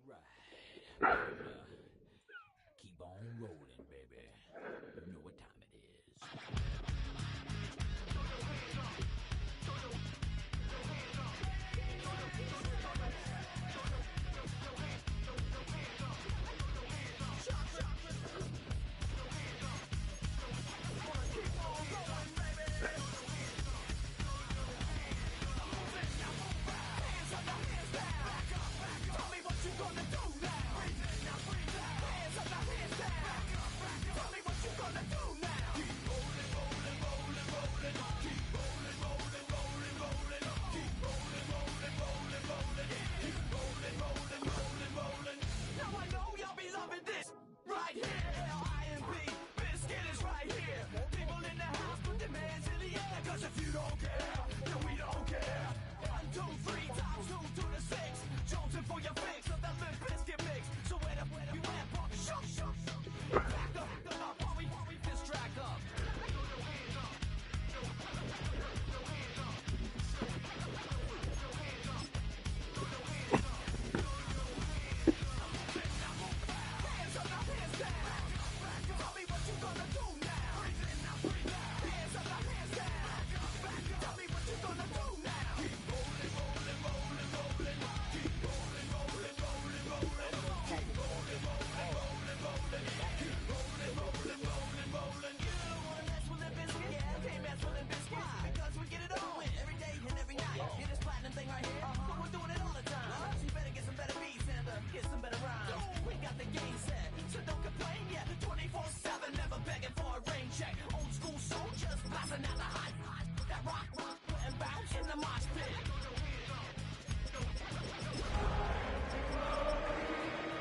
right. Keep on rolling, baby. You know what time it is.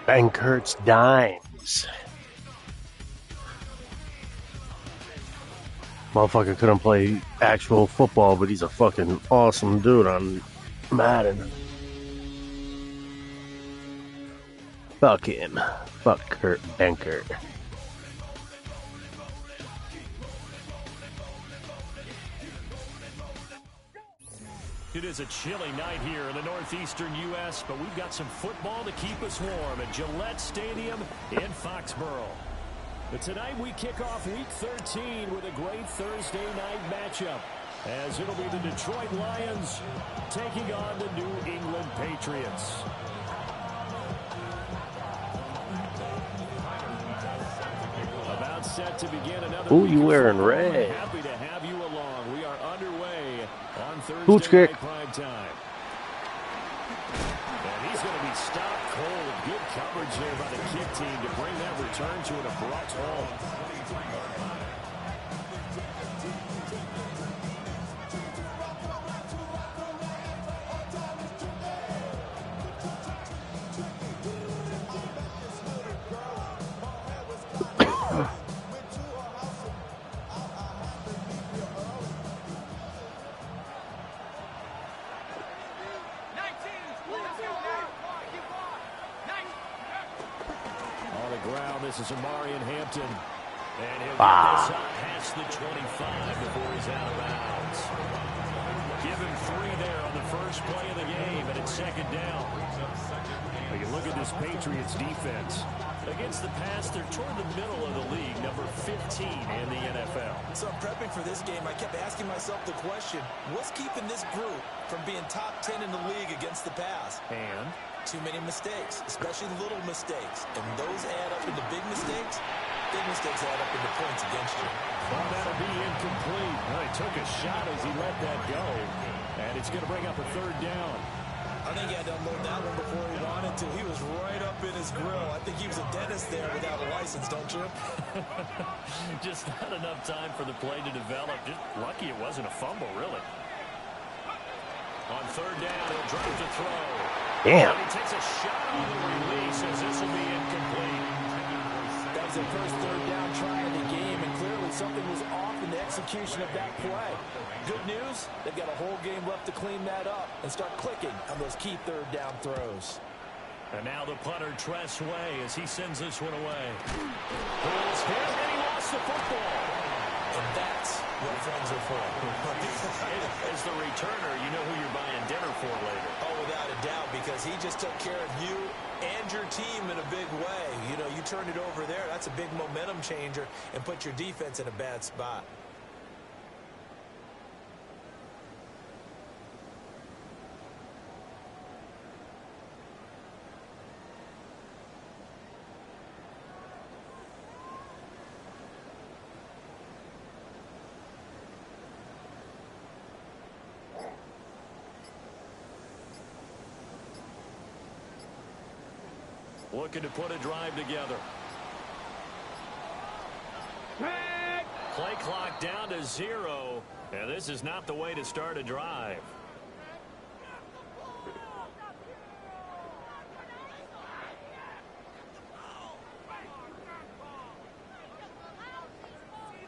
Bankert's Dimes. Motherfucker couldn't play actual football, but he's a fucking awesome dude on Madden. Fuck him. Fuck Kurt Bankert. It is a chilly night here in the northeastern U.S., but we've got some football to keep us warm at Gillette Stadium in Foxborough. But tonight we kick off Week 13 with a great Thursday night matchup, as it'll be the Detroit Lions taking on the New England Patriots. About set to begin another Ooh, you wearing red. Happy to have you along. We are underway on Hooch Thursday kick. night prime time. And he's going to be stopped cold. Good coverage there by the kick team to bring that return to an abrupt halt. This is Amarian Hampton. And he'll get this up past the 25 before he's out of bounds. Give him 3 there on the first play of the game, and it's second down. You look at this Patriots defense. Against the pass, they're toward the middle of the league, number 15 in the NFL. So I'm prepping for this game. I kept asking myself the question, what's keeping this group from being top 10 in the league against the pass? And too many mistakes, especially little mistakes. And those add up into big mistakes. Big mistakes add up into points against you. Well, that'll be incomplete. Well, he took a shot as he let that go. And it's going to bring up a third down. I think he had to unload that one before he wanted to. He was right up in his grill. I think he was a dentist there without a license, don't you? Just not enough time for the play to develop. Just lucky it wasn't a fumble, really. On third down, he'll drive to throw. Damn. And he takes a shot on the release as this will be incomplete. That was their first third down try of the game, and clearly something was off in the execution of that play. Good news, they've got a whole game left to clean that up and start clicking on those key third down throws. And now the punter, Tress Way, as he sends this one away. Pulls hit, and he lost the football. And that's what friends are for. As the returner, you know who you're buying dinner for later. Oh, without a doubt, because he just took care of you and your team in a big way. You know, you turn it over there, that's a big momentum changer and put your defense in a bad spot. Looking to put a drive together. Play clock down to 0. And this is not the way to start a drive.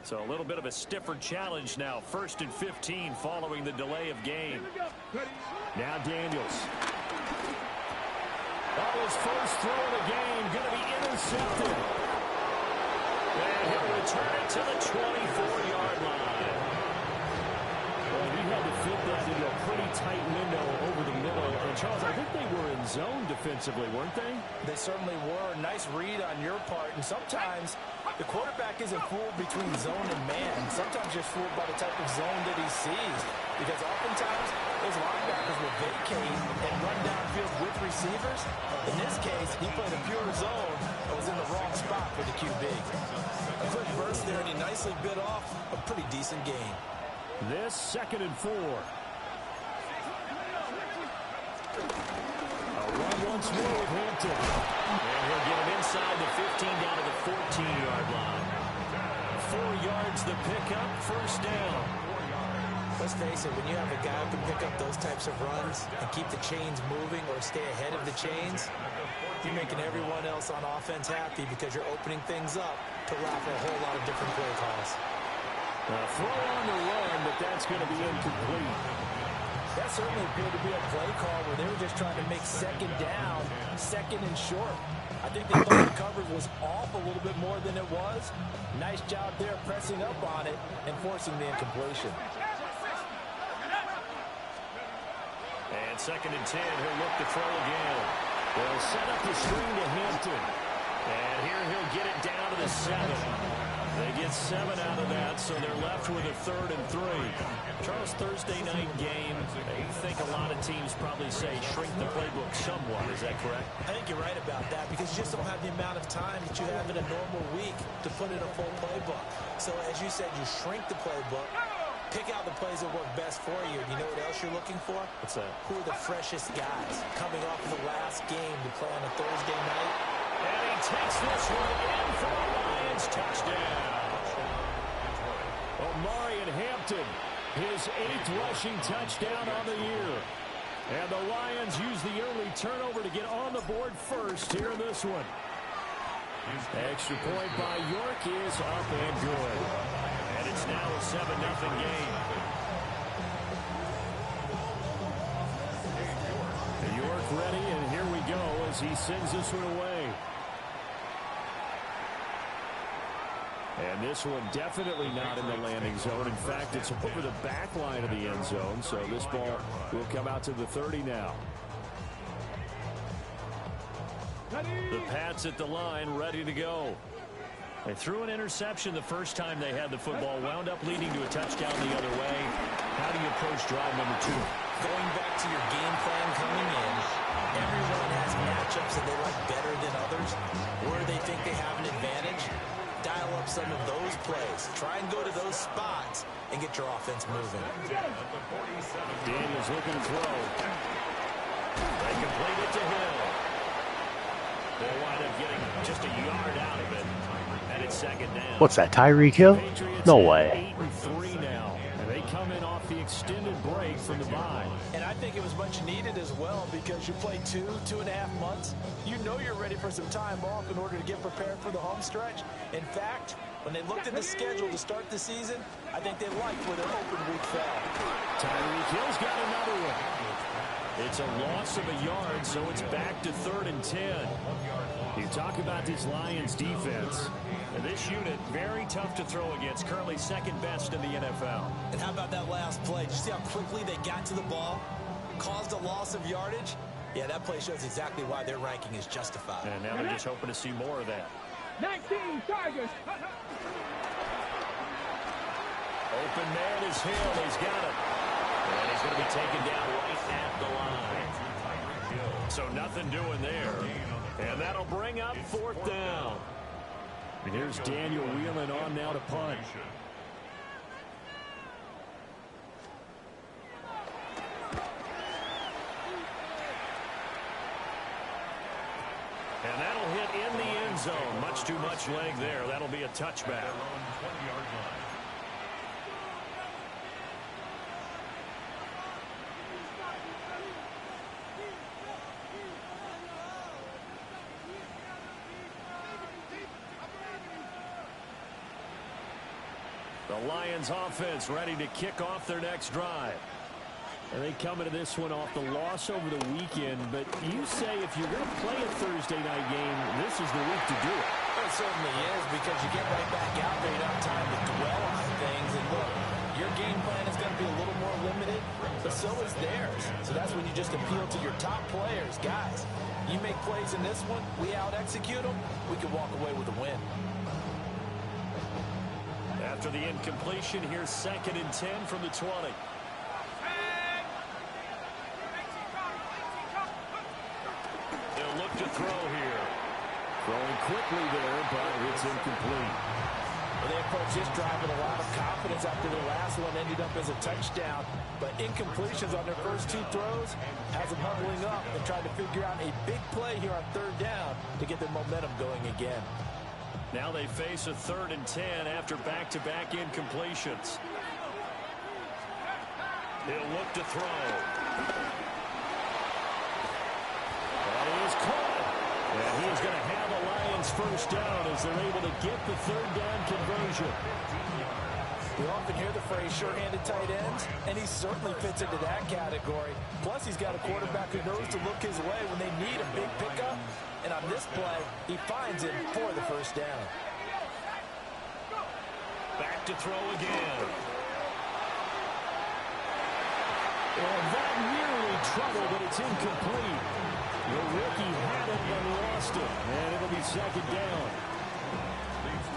So a little bit of a stiffer challenge now. 1st and 15 following the delay of game. Now Daniels. Oh, his first throw of the game going to be intercepted. And he'll return it to the 24-yard line. Well, he had to fit that into a pretty tight window over the middle. And Charles, I think they were in zone defensively, weren't they? They certainly were. Nice read on your part. And sometimes the quarterback isn't fooled between zone and man. Sometimes you're fooled by the type of zone that he sees. Because oftentimes those linebackers will vacate and run downfield with receivers. In this case, he played a pure zone and was in the wrong spot for the QB. A quick burst there, and he nicely bit off a pretty decent gain. This 2nd and 4. A run once more with Hampton. And he'll get him inside the 15 down to the 14-yard line. 4 yards the pickup, 1st down. Let's face it, when you have a guy who can pick up those types of runs and keep the chains moving or stay ahead of the chains, you're making everyone else on offense happy because you're opening things up to allow for a whole lot of different play calls. Throw on the run, but that's going to be incomplete. That certainly appeared to be a play call where they were just trying to make 2nd down, 2nd and short. I think they thought the coverage was off a little bit more than it was. Nice job there pressing up on it and forcing the incompletion. And 2nd and 10, he'll look to throw again. They'll set up the screen to Hampton. And here he'll get it down to the 7. They get 7 out of that, so they're left with a 3rd and 3. Charles, Thursday night game, you think a lot of teams probably say shrink the playbook somewhat. Is that correct? I think you're right about that because you just don't have the amount of time that you have in a normal week to put in a full playbook. So as you said, you shrink the playbook. Pick out the plays that work best for you. You know what else you're looking for? What's that? Who are the freshest guys coming off of the last game to play on a Thursday night? And he takes this one in for the Lions touchdown. Omarion Hampton, his 8th rushing touchdown on the year. And the Lions use the early turnover to get on the board first here in this one. Extra point by York is up and good. And it's now a 7-0 game. York ready, and here we go as he sends this one away. And this one definitely not in the landing zone. In fact, it's over the back line of the end zone, so this ball will come out to the 30 now. The Pats at the line, ready to go. They threw an interception the first time they had the football, wound up leading to a touchdown the other way. How do you approach drive number 2? Going back to your game plan coming in, everyone has matchups that they like better than others. Where they think they have an advantage, dial up some of those plays. Try and go to those spots and get your offense moving. Daniels looking to throw. They complete it to Hill. They'll wind up getting just a yard out of it. And it's 2nd down. What's that, Tyreek Hill? No way. 8-3 now. And they come in off the extended break from the bye. And I think it was much needed as well because you play 2.5 months. You know you're ready for some time off in order to get prepared for the home stretch. In fact, when they looked at the schedule to start the season, I think they liked where their open week fell. Tyreek Hill's got another one. It's a loss of a yard, so it's back to 3rd and 10. You talk about this Lions defense. And this unit, very tough to throw against, currently 2nd best in the NFL. And how about that last play? Did you see how quickly they got to the ball? caused a loss of yardage. Yeah, that play shows exactly why their ranking is justified. And now they're just hoping to see more of that. 19 Tigers. Open man is Hill. He's got it. And he's going to be taken down right at the line. So nothing doing there. And that'll bring up 4th down. And here's Daniel Whelan on now to punt. And that'll hit in the end zone. Much too much leg there. That'll be a touchback. The Lions offense ready to kick off their next drive. And they come into this one off the loss over the weekend, but you say if you're going to play a Thursday night game, this is the week to do it. It certainly is, because you get right back out there. You don't have time to dwell on things. And look, your game plan is going to be a little more limited, but so is theirs. So that's when you just appeal to your top players. Guys, you make plays in this one, we out-execute them, we can walk away with a win. After the incompletion, here's 2nd and 10 from the 20. They'll look to throw here. Throwing quickly there, but it's incomplete. Well, they approach this drive with a lot of confidence after their last one ended up as a touchdown. But incompletions on their first 2 throws has them huddling up and trying to figure out a big play here on 3rd down to get their momentum going again. Now they face a 3rd and 10 after back-to-back incompletions. He'll look to throw. That is caught. And he's going to have the Lions first down as they're able to get the 3rd down conversion. We often hear the phrase sure-handed tight ends, and he certainly fits into that category. Plus, he's got a quarterback who knows to look his way when they need a big pickup. And on this play, he finds him for the first down. Back to throw again. And that nearly trouble, but it's incomplete. The rookie had it but lost it. And it'll be 2nd down.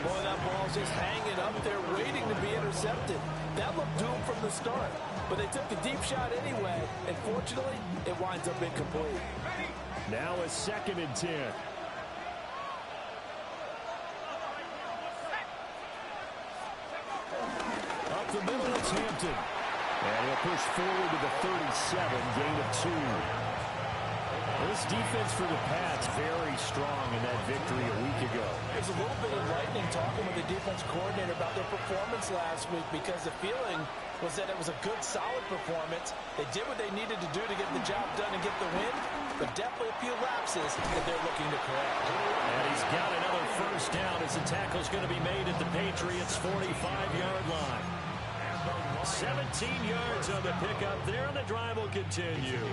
Boy, that ball's just hanging up there waiting to be intercepted. That looked doomed from the start. But they took the deep shot anyway. And fortunately, it winds up incomplete. Now a 2nd and 10. Up the middle, it's Hampton. And he'll push forward to the 37, gain of 2. This defense for the Pats very strong in that victory a week ago. There's a little bit of lightning talking with the defense coordinator about their performance last week, because the feeling was that it was a good, solid performance. They did what they needed to do to get the job done and get the win, but definitely a few lapses that they're looking to correct. And he's got another first down as the tackle's going to be made at the Patriots' 45-yard line. 17 yards on the pickup there, and the drive will continue.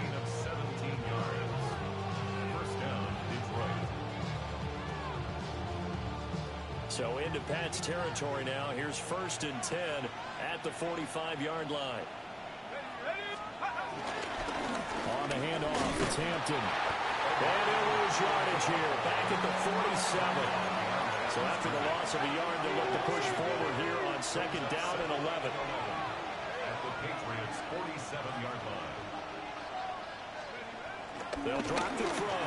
So into Pat's territory now. Here's 1st and 10 at the 45-yard line. On the handoff, it's Hampton. And he'll lose yardage here, back at the 47. So after the loss of a yard, they look to push forward here on 2nd down and 11. At the Patriots' 47-yard line. They'll drop the throw.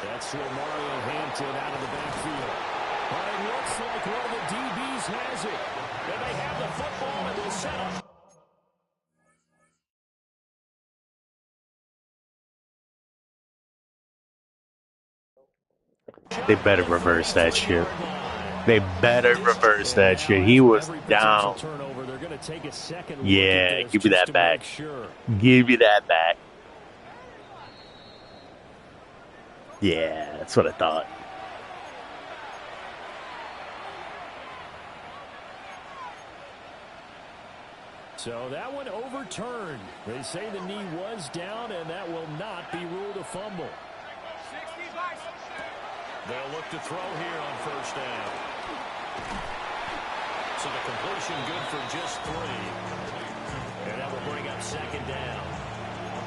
That's to Mario Hampton out of the backfield. But it looks like one of the DBs has it. And they have the football and they'll set up. They better reverse that shit. They better reverse that shit. He was down. Yeah, give me that back. Give me that back. Yeah, that's what I thought. So that one overturned. They say the knee was down, and that will not be ruled a fumble. They'll look to throw here on first down. So the completion good for just 3. And that will bring up 2nd down.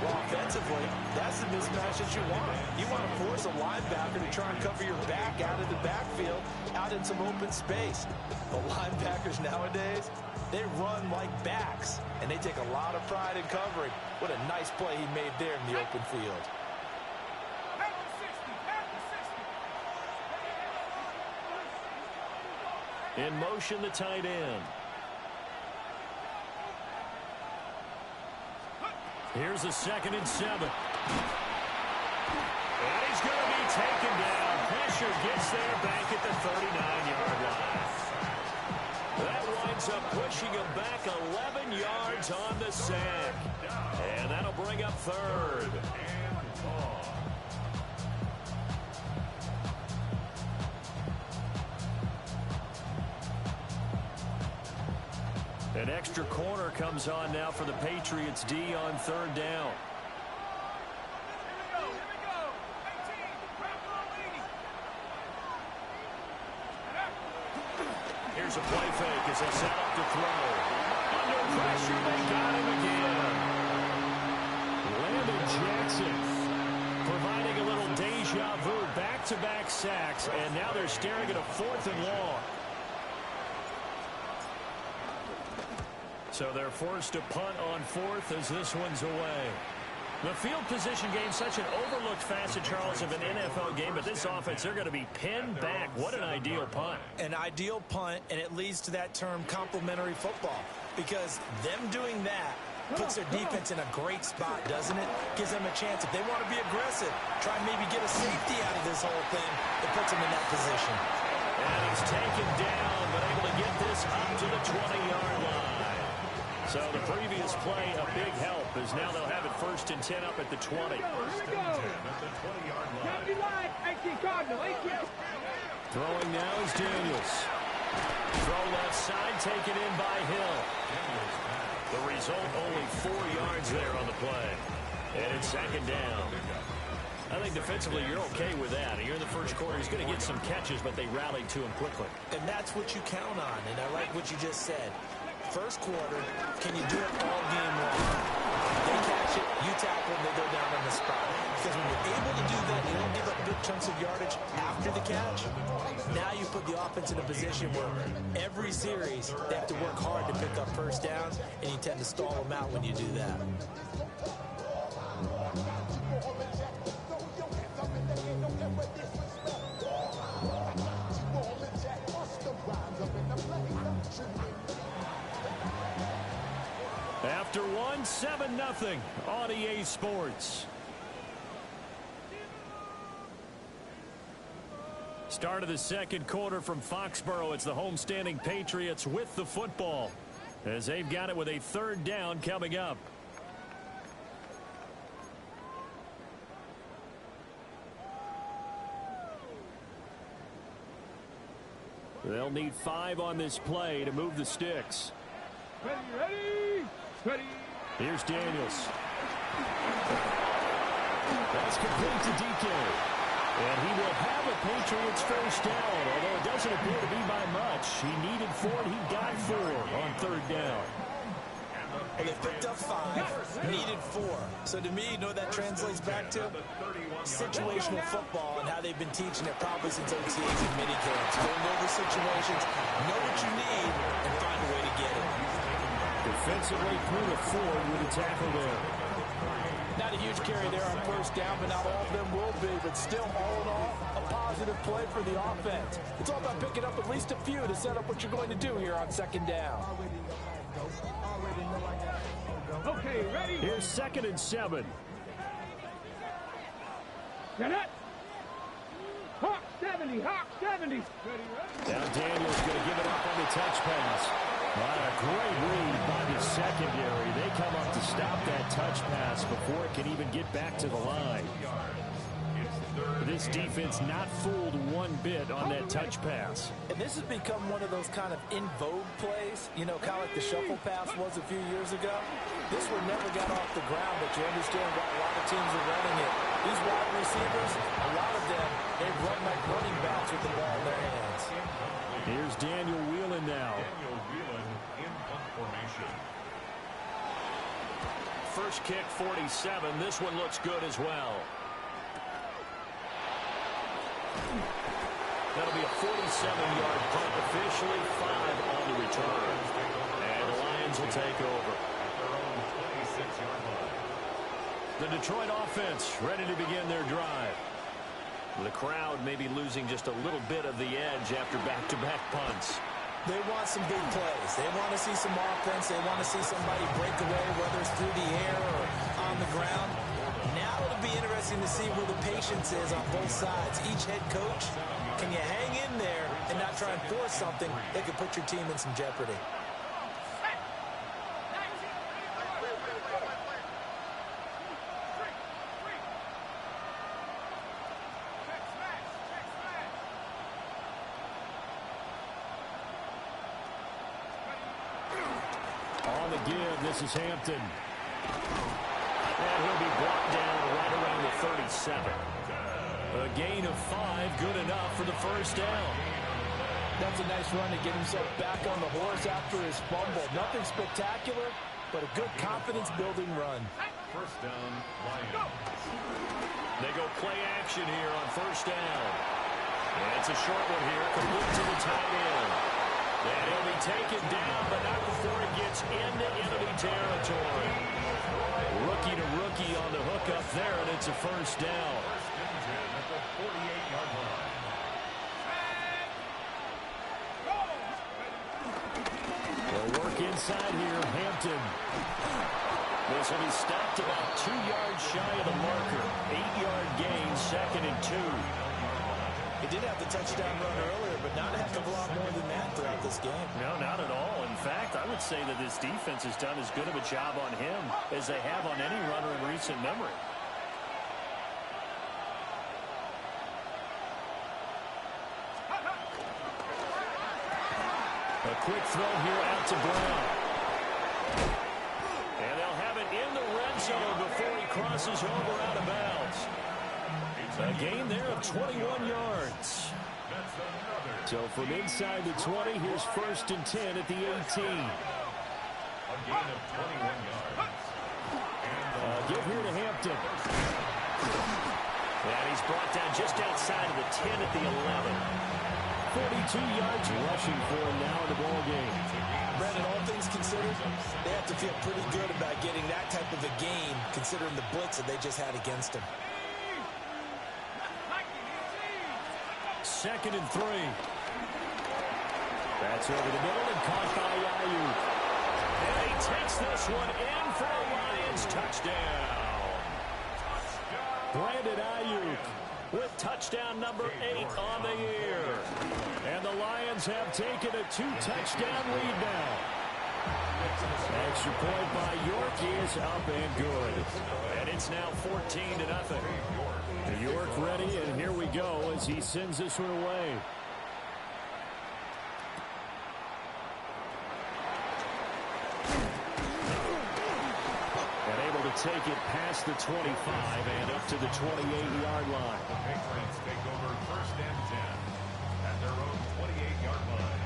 Well, offensively, that's the mismatch that you want. You want to force a linebacker to try and cover your back out of the backfield, out in some open space. The linebackers nowadays, they run like backs, and they take a lot of pride in covering. What a nice play he made there in the open field. In motion, the tight end. Here's a 2nd and 7. And he's going to be taken down. Pressure gets there back at the 39-yard line. That winds up pushing him back 11 yards on the sack. And that'll bring up 3rd. An extra corner comes on now for the Patriots D on 3rd down. Here's a play fake as they set up to throw. Under pressure, they got him again. Landon Jackson providing a little deja vu. Back-to-back sacks, and now they're staring at a 4th and long. So they're forced to punt on 4th as this one's away. The field position game, such an overlooked facet, Charles, of an NFL game, but this offense, they're going to be pinned back. What an ideal punt. An ideal punt, and it leads to that term complementary football, because them doing that puts their defense in a great spot, doesn't it? Gives them a chance. If they want to be aggressive, try and maybe get a safety out of this whole thing, it puts them in that position. And he's taken down, but able to get this up to the 20-yard line. So the previous play, a big help, as now they'll have it 1st and 10 up at the 20. Throwing now is Daniels. Throw left side, taken in by Hill. The result, only 4 yards there on the play. And it's 2nd down. I think defensively you're okay with that. Here in the first quarter, he's going to get some catches, but they rallied to him quickly. And that's what you count on, and I like what you just said. First quarter, can you do it all game long? They catch it, you tackle them, they go down on the spot. Because when you're able to do that, you don't give up big chunks of yardage after the catch. Now you put the offense in a position where every series they have to work hard to pick up first downs, and you tend to stall them out when you do that. After one, 7-0 on EA Sports. Start of the second quarter from Foxborough. It's the homestanding Patriots with the football, as they've got it with a 3rd down coming up. They'll need 5 on this play to move the sticks. Ready. Here's Daniels. That's complete to DK. And he will have a Patriots 1st down, although it doesn't appear to be by much. He needed 4, and he got 4 on 3rd down. Well, they picked up 5, needed 4. So to me, you know what that translates back to? Situational football, and how they've been teaching it probably since OTAs and minicamps. Going over situations, know what you need, and find a way to get it. Defensively through the Ford with a tackle there. Not a huge carry there on 1st down, but not all of them will be. But still, all in all, a positive play for the offense. It's all about picking up at least a few to set up what you're going to do here on 2nd down. Okay, ready? Here's 2nd and 7. Get it. Hawk 70. Ready. Now Daniels going to give it up on the touch pass. A great read by the secondary. They come up to stop that touch pass before it can even get back to the line. This defense not fooled one bit on that touch pass. And this has become one of those kind of in vogue plays, you know, kind of like the shuffle pass was a few years ago. This one never got off the ground, but you understand why a lot of teams are running it. These wide receivers, a lot of them, they run like running backs with the ball in their hands. Here's Daniel Whelan now. Daniel Whelan in punt formation. first kick, 47. This one looks good as well. That'll be a 47-yard punt, officially 5 on the return. And the Lions will take over. The Detroit offense ready to begin their drive. The crowd may be losing just a little bit of the edge after back-to-back punts. They want some big plays. They want to see some offense. They want to see somebody break away, whether it's through the air or on the ground. Now it'll be interesting to see where the patience is on both sides. Each head coach, can you hang in there and not try and force something that could put your team in some jeopardy? On the give, this is Hampton. And he'll be brought down right around the 37. A gain of 5, good enough for the first down. That's a nice run to get himself back on the horse after his fumble. Nothing spectacular, but a good confidence-building run. First down, Lions. They go play action here on first down. And it's a short one here, complete to the tight end. And he'll be taken down, but not before it gets into enemy territory. Rookie to rookie on the hook up there, and it's a first down. First and 10 at the 48-yard line. They'll work inside here, Hampton. This will be stopped about 2 yards shy of the marker. 8-yard gain, 2nd and 2. He did have the touchdown run earlier, but not a heck of a lot more than that throughout this game. No, not at all. In fact, I would say that this defense has done as good of a job on him as they have on any runner in recent memory. A quick throw here out to Brown. And they'll have it in the red zone before he crosses over out of bounds. A gain there of 21 yards. So from inside the 20, here's 1st and 10 at the 18. A gain of 21 yards. Give here to Hampton. And he's brought down just outside of the 10 at the 11. 42 yards rushing for him now in the ball game. Brandon, all things considered, they have to feel pretty good about getting that type of a gain, considering the blitz that they just had against him. 2nd and 3. That's over the middle and caught by Ayuk. And he takes this one in for a Lions touchdown. Brandon Ayuk with touchdown number 8 on the year. And the Lions have taken a 2-touchdown lead now. Extra point by York is up and good. And it's now 14-0. York ready, and here we go as he sends this one away. And able to take it past the 25 and up to the 28-yard line. The Patriots take over 1st and 10 at their own 28-yard line.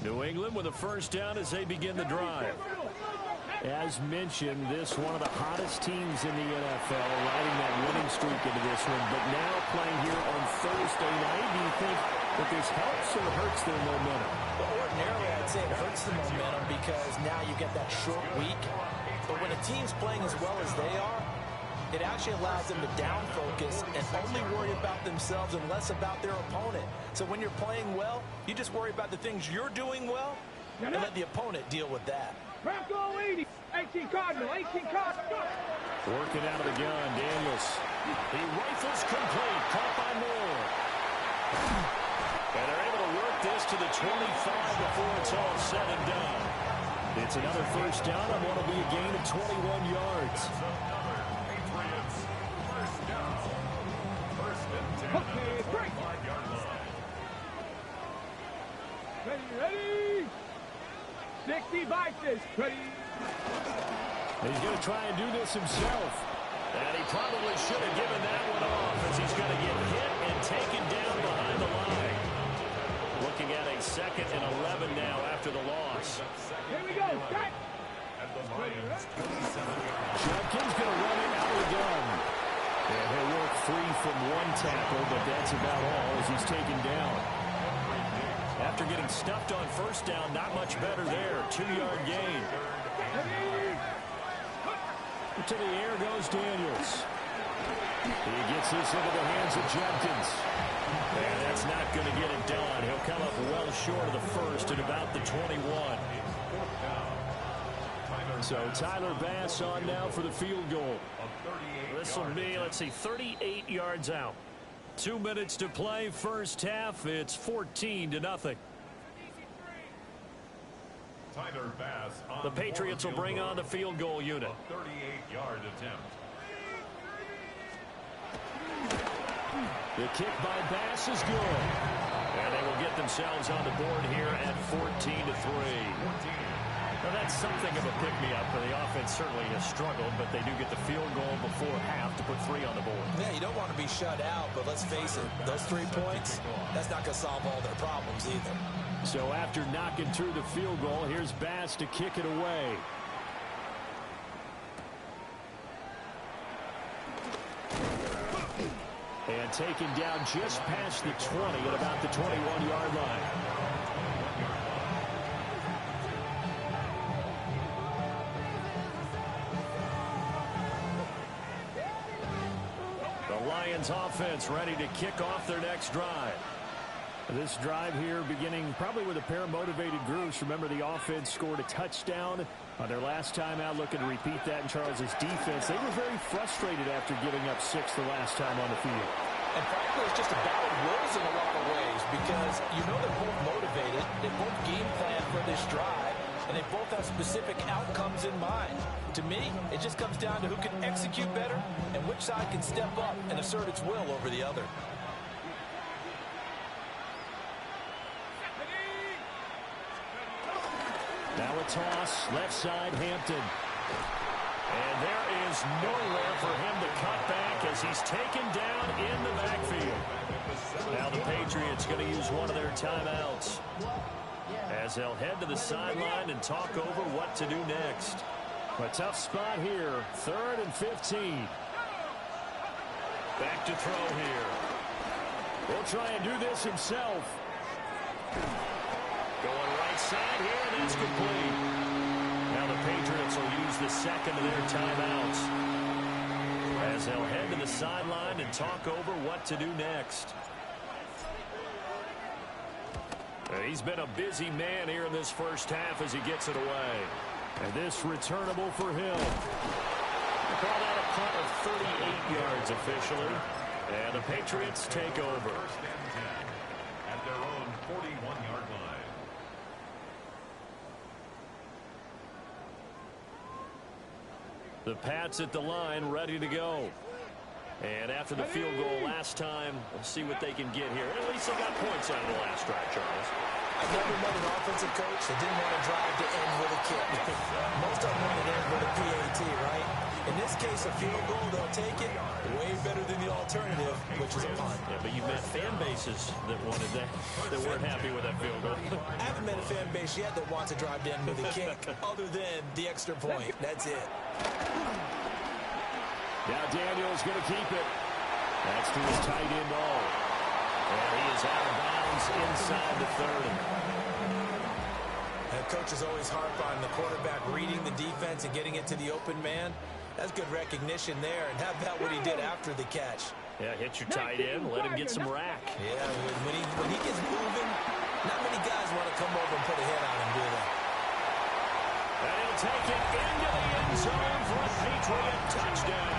New England with a first down as they begin the drive. As mentioned, this one of the hottest teams in the NFL, riding that winning streak into this one, but now playing here on Thursday night. Do you think that this helps or hurts their momentum? Well, ordinarily, I'd say it hurts the momentum because now you get that short week. But when a team's playing as well as they are, it actually allows them to down focus and only worry about themselves and less about their opponent. So when you're playing well, you just worry about the things you're doing well and let the opponent deal with that. Bronco 80, 18 Cardinal, 18 Cardinal. Working out of the gun, Daniels. He rifles complete, caught by Moore. And they're able to work this to the 25 before it's all said and done. It's another first down on what will be a gain of 21 yards. Patriots, first down. 1st and 10 at the 45-yard line. Ready, Ready? 60 vices. Ready? He's going to try and do this himself. And he probably should have given that one off as he's going to get hit and taken down behind the line. Looking at a 2nd and 11 now after the loss. Here we go. Start. Judkins going to run it out of the gun. And he'll work free from one tackle, but that's about all as he's taken down. After getting stuffed on 1st down, not much better there. 2-yard gain. To the air goes Daniels. He gets this into the hands of Judkins. And that's not going to get it done. He'll come up well short of the 1st at about the 21. So Tyler Bass on now for the field goal. This will be, let's see, 38 yards out. 2 minutes to play, 1st half. It's 14-0. Tyler Bass on The Patriots will bring on the field goal unit. A 38-yard attempt. The kick by Bass is good. And they will get themselves on the board here at 14-3. Now that's something of a pick-me-up for the offense. Certainly has struggled, but they do get the field goal before half to put 3 on the board. Yeah, you don't want to be shut out, but let's face it, those 3 points, that's not going to solve all their problems either. So after knocking through the field goal, here's Bass to kick it away. And taken down just past the 20 at about the 21-yard line. The Lions offense ready to kick off their next drive. This drive here beginning probably with a pair of motivated groups. Remember, the offense scored a touchdown on their last time out. Looking to repeat that in Charles's defense. They were very frustrated after giving up 6 the last time on the field. And frankly, it's just a battle of wills in a lot of ways because you know they're both motivated. They both game plan for this drive, and they both have specific outcomes in mind. To me, it just comes down to who can execute better and which side can step up and assert its will over the other. Now a toss, left side, Hampton. And there is nowhere for him to cut back as he's taken down in the backfield. Now the Patriots going to use one of their timeouts as they'll head to the sideline and talk over what to do next. A tough spot here, 3rd and 15. Back to throw here. He'll try and do this himself. Going right side here, and that's complete. Now the Patriots will use the 2nd of their timeouts as they'll head to the sideline and talk over what to do next. He's been a busy man here in this 1st half as he gets it away. And this returnable for him. They call that a punt of 38 yards officially. And the Patriots take over. At their own 41-yard line. The Pats at the line, ready to go. And after the field goal last time, we'll see what they can get here. At least they got points out of the last drive, Charles. I've never met an offensive coach that didn't want to drive to end with a kick. Most of them want to end with a PAT, right? In this case, a field goal, they'll take it way better than the alternative, which is a punt. Yeah, but you've met fan bases that wanted that weren't happy with that field goal. I haven't met a fan base yet that wants to drive to end with a kick, other than the extra point. That's it. Now Daniels going to keep it. That's to his tight end, all. And he is out of bounds inside the 30. And coaches always harp on the quarterback reading the defense and getting it to the open man. That's good recognition there. And how about what he did after the catch? Yeah, hit your tight end, let him get some rack. Yeah, when he gets moving, not many guys want to come over and put a hit on him, do they? And he'll take it into the end zone for a Patriot touchdown.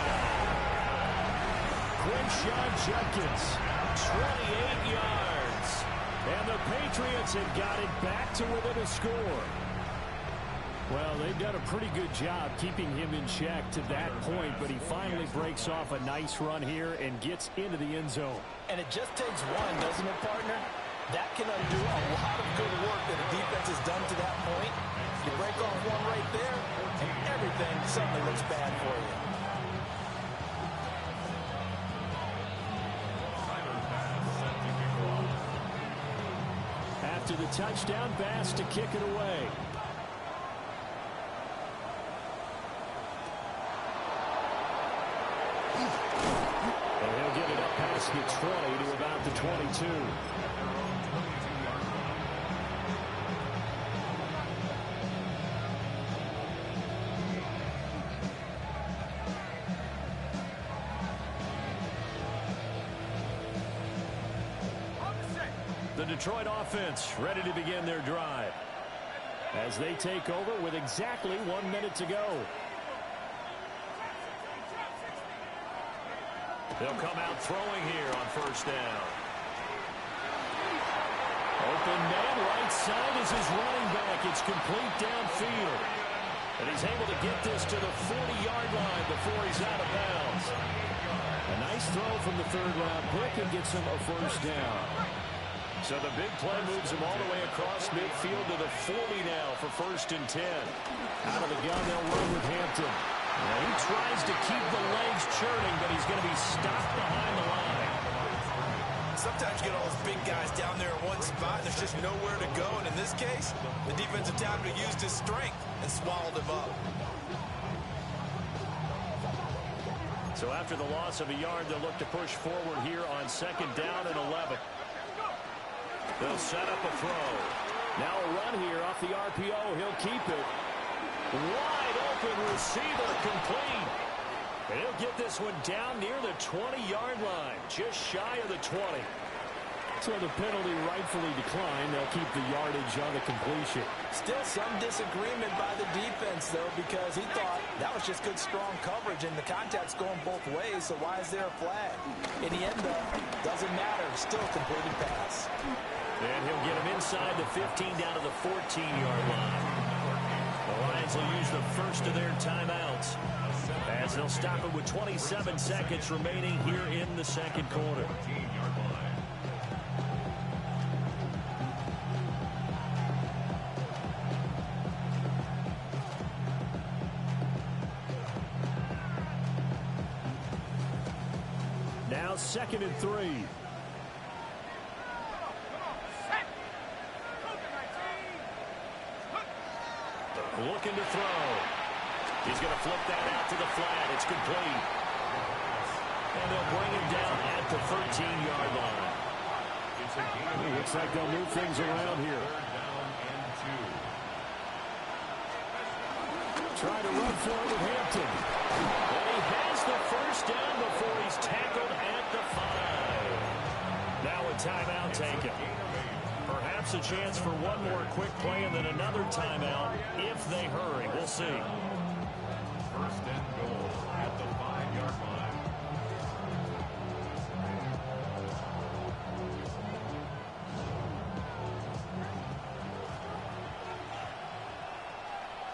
Quinshon Judkins, 28 yards. And the Patriots have got it back to within a score. Well, they've done a pretty good job keeping him in check to that point, but he finally breaks off a nice run here and gets into the end zone. And it just takes one, doesn't it, partner? That can undo a lot of good work that the defense has done to that point. You break off one right there, and everything suddenly looks bad for you. After the touchdown, Bass to kick it away. And he'll get it up past the 20 to about the 22. The Detroit offense ready to begin their drive as they take over with exactly 1 minute to go. They'll come out throwing here on first down. Open man, right side is his running back. It's complete downfield. And he's able to get this to the 40-yard line before he's out of bounds. A nice throw from the third-round pick and gets him a first down. So the big play moves him all the way across midfield to the 40 now for 1st and 10. Out of the gun, they'll run with Hampton. He tries to keep the legs churning, but he's going to be stopped behind the line. Sometimes you get all those big guys down there in one spot, and there's just nowhere to go. And in this case, the defensive tackle used his strength and swallowed him up. So after the loss of a yard, they'll look to push forward here on 2nd down and 11. They'll set up a throw. Now a run here off the RPO. He'll keep it. Wide open receiver, complete. And he'll get this one down near the 20-yard line, just shy of the 20. So the penalty rightfully declined. They'll keep the yardage on the completion. Still some disagreement by the defense, though, because he thought that was just good, strong coverage, and the contact's going both ways, so why is there a flag? In the end, though, doesn't matter. Still a completed pass. And he'll get him inside the 15 down to the 14-yard line. The Lions will use the first of their timeouts as they'll stop it with 27 seconds remaining here in the 2nd quarter. Now 2nd and 3. Looking to throw. He's going to flip that out to the flat. It's complete. And they'll bring him down at the 13-yard line. Looks like they'll move things around here. Try to run for it with Hampton. And he has the first down before he's tackled at the 5. Now a timeout taken. Perhaps a chance for one more quick play and then another timeout if they hurry. We'll see. 1st and goal at the 5-yard line.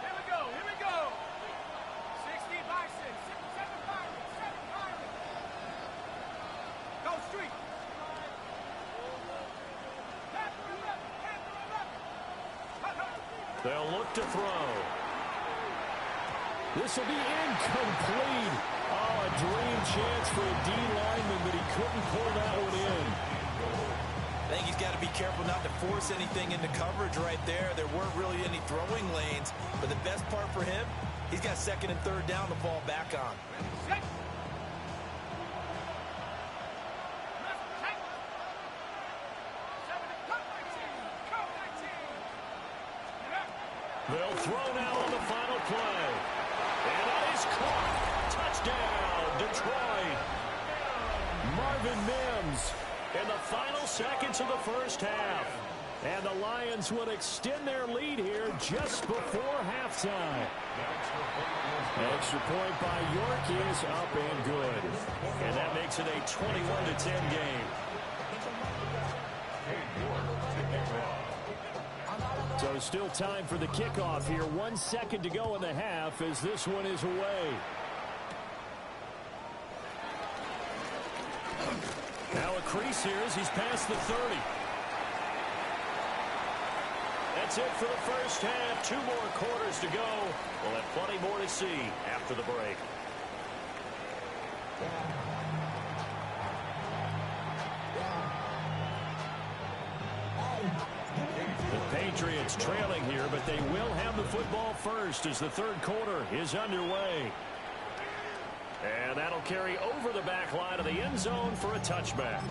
Here we go, here we go. 60 Bison, 7 Pirates, 7 Pirates. Go Street. They'll look to throw. This will be incomplete. Oh, a dream chance for a D lineman, but he couldn't pull that one in. I think he's got to be careful not to force anything into coverage right there. There weren't really any throwing lanes, but the best part for him, he's got 2nd and 3rd down to fall back on. Set. They'll throw now on the final play. And that is caught. Touchdown, Detroit. Marvin Mims in the final seconds of the 1st half. And the Lions will extend their lead here just before halftime. Extra point by York is up and good. And that makes it a 21-10 game. So still time for the kickoff here. 1 second to go in the half as this one is away. Now a crease here as he's past the 30. that's it for the first half. 2 more quarters to go. We'll have plenty more to see after the break. The Patriots trailing here, but they will have the football first as the third quarter is underway. And that'll carry over the back line of the end zone for a touchback.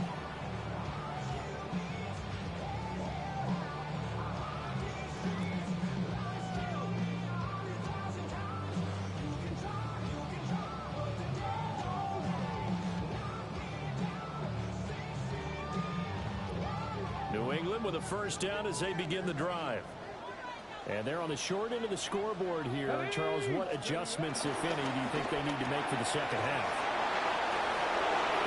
New England with a first down as they begin the drive. And they're on the short end of the scoreboard here. Charles, what adjustments, if any, do you think they need to make for the second half?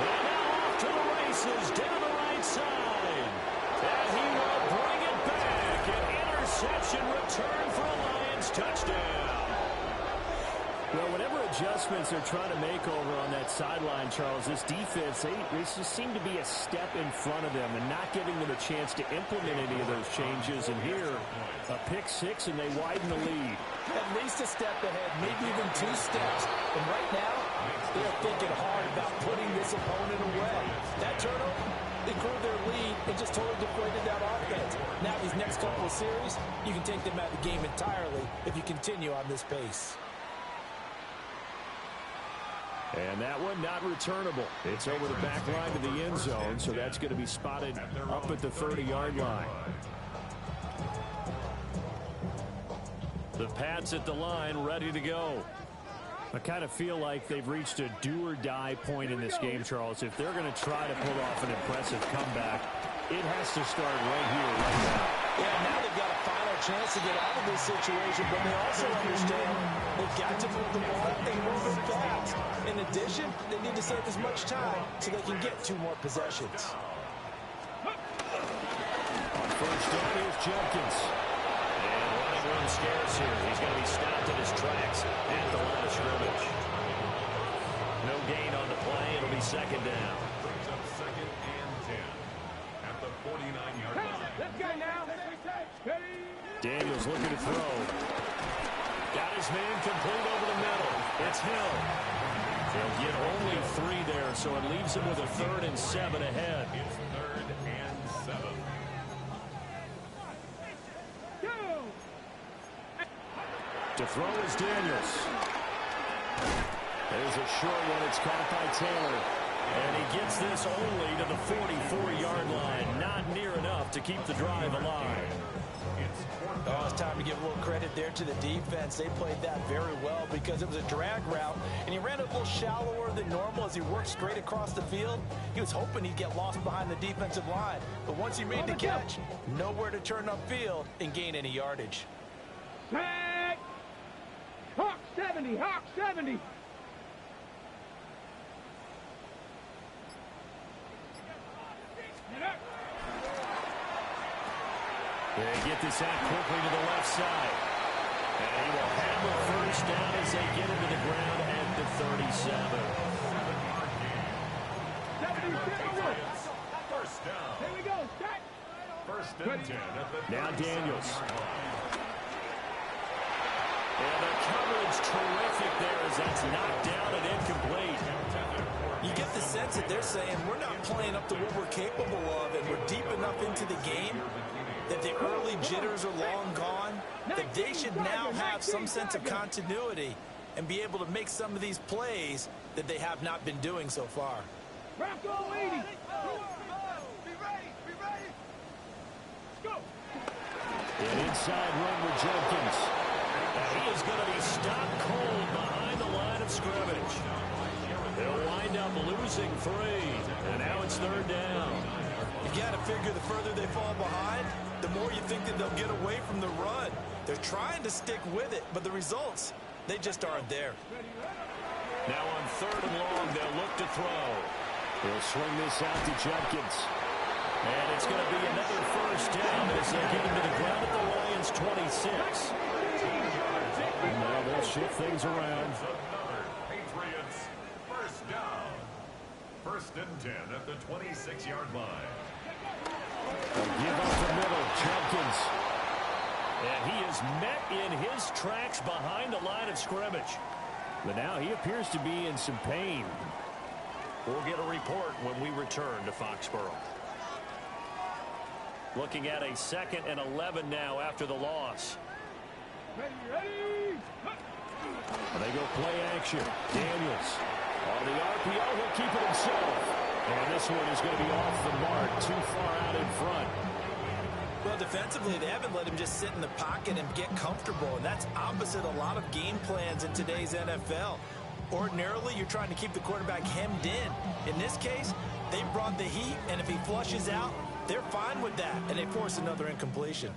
And now off to the races down the right side. And he will bring it back. An interception return for a Lions touchdown. Well, whatever adjustments they're trying to make over on that sideline, Charles, this defense, they just seem to be a step in front of them and not giving them a chance to implement any of those changes. And here, a pick-6, and they widen the lead. At least a step ahead, maybe even 2 steps. And right now, they're thinking hard about putting this opponent away. That turnover, they grew their lead and just totally deflated that offense. Now these next couple of series, you can take them out of the game entirely if you continue on this pace. And that one not returnable. It's over the back line to the end zone, so that's going to be spotted up at the 30-yard line. The Pats at the line, ready to go. I kind of feel like they've reached a do-or-die point in this game, Charles. If they're going to try to pull off an impressive comeback, it has to start right here, right now. Yeah, now they've got a final chance to get out of this situation, but they also understand they've got to move the ball and move it fast. In addition, they need to save as much time so they can get 2 more possessions. On first down, here's Jenkins. And running room scarce here. He's going to be stopped in his tracks at the line of scrimmage. No gain on the play. It'll be second down. Brings up 2nd and 10 at the 49-yard line. Let's go now. Daniels looking to throw. Got his man complete over the middle. It's Hill. They'll get only 3 there, so it leaves him with a 3rd and 7 ahead. It's 3rd and 7. To throw is Daniels. There's a short one. It's caught by Taylor. And he gets this only to the 44-yard line. Not near enough to keep the drive alive. Oh, it's time to give a little credit there to the defense. They played that very well because it was a drag route, and he ran a little shallower than normal as he worked straight across the field. He was hoping he'd get lost behind the defensive line, but once he made the catch, nowhere to turn upfield and gain any yardage. Tag! Hawk 70! Hawk 70! They get this out quickly to the left side. And he will have the first down as they get into the ground at the 37. 70. First down. Here we go. Start. 1st and 10 at the Now Daniels. 37-yard line. And the coverage terrific there as that's knocked down and incomplete. You get the sense that they're saying we're not playing up to what we're capable of, and we're deep enough into the game that the early jitters are long gone, that they should now have some sense of continuity and be able to make some of these plays that they have not been doing so far. Bronco 80. Be ready. Be ready. Let's go. An inside run with Jenkins. And he is going to be stopped cold behind the line of scrimmage. They'll wind up losing 3. And now it's 3rd down. You got to figure the further they fall behind, the more you think that they'll get away from the run. They're trying to stick with it, but the results, they just aren't there. Now on 3rd and long, they'll look to throw. They'll swing this out to Jenkins. And it's going to be another first down as they get into the ground at the Lions 26. And now they'll shift things around. Another Patriots first down. 1st and 10 at the 26-yard line. They'll give up the middle. Jenkins. And he is met in his tracks behind the line of scrimmage. But now he appears to be in some pain. We'll get a report when we return to Foxborough. Looking at a 2nd and 11 now after the loss. Ready. They go play action. Daniels on the RPO. He'll keep it himself. And this one is going to be off the mark, too far out in front. Well, defensively, they haven't let him just sit in the pocket and get comfortable, and that's opposite a lot of game plans in today's NFL. Ordinarily, you're trying to keep the quarterback hemmed in. In this case, they brought the heat, and if he flushes out, they're fine with that, and they force another incompletion.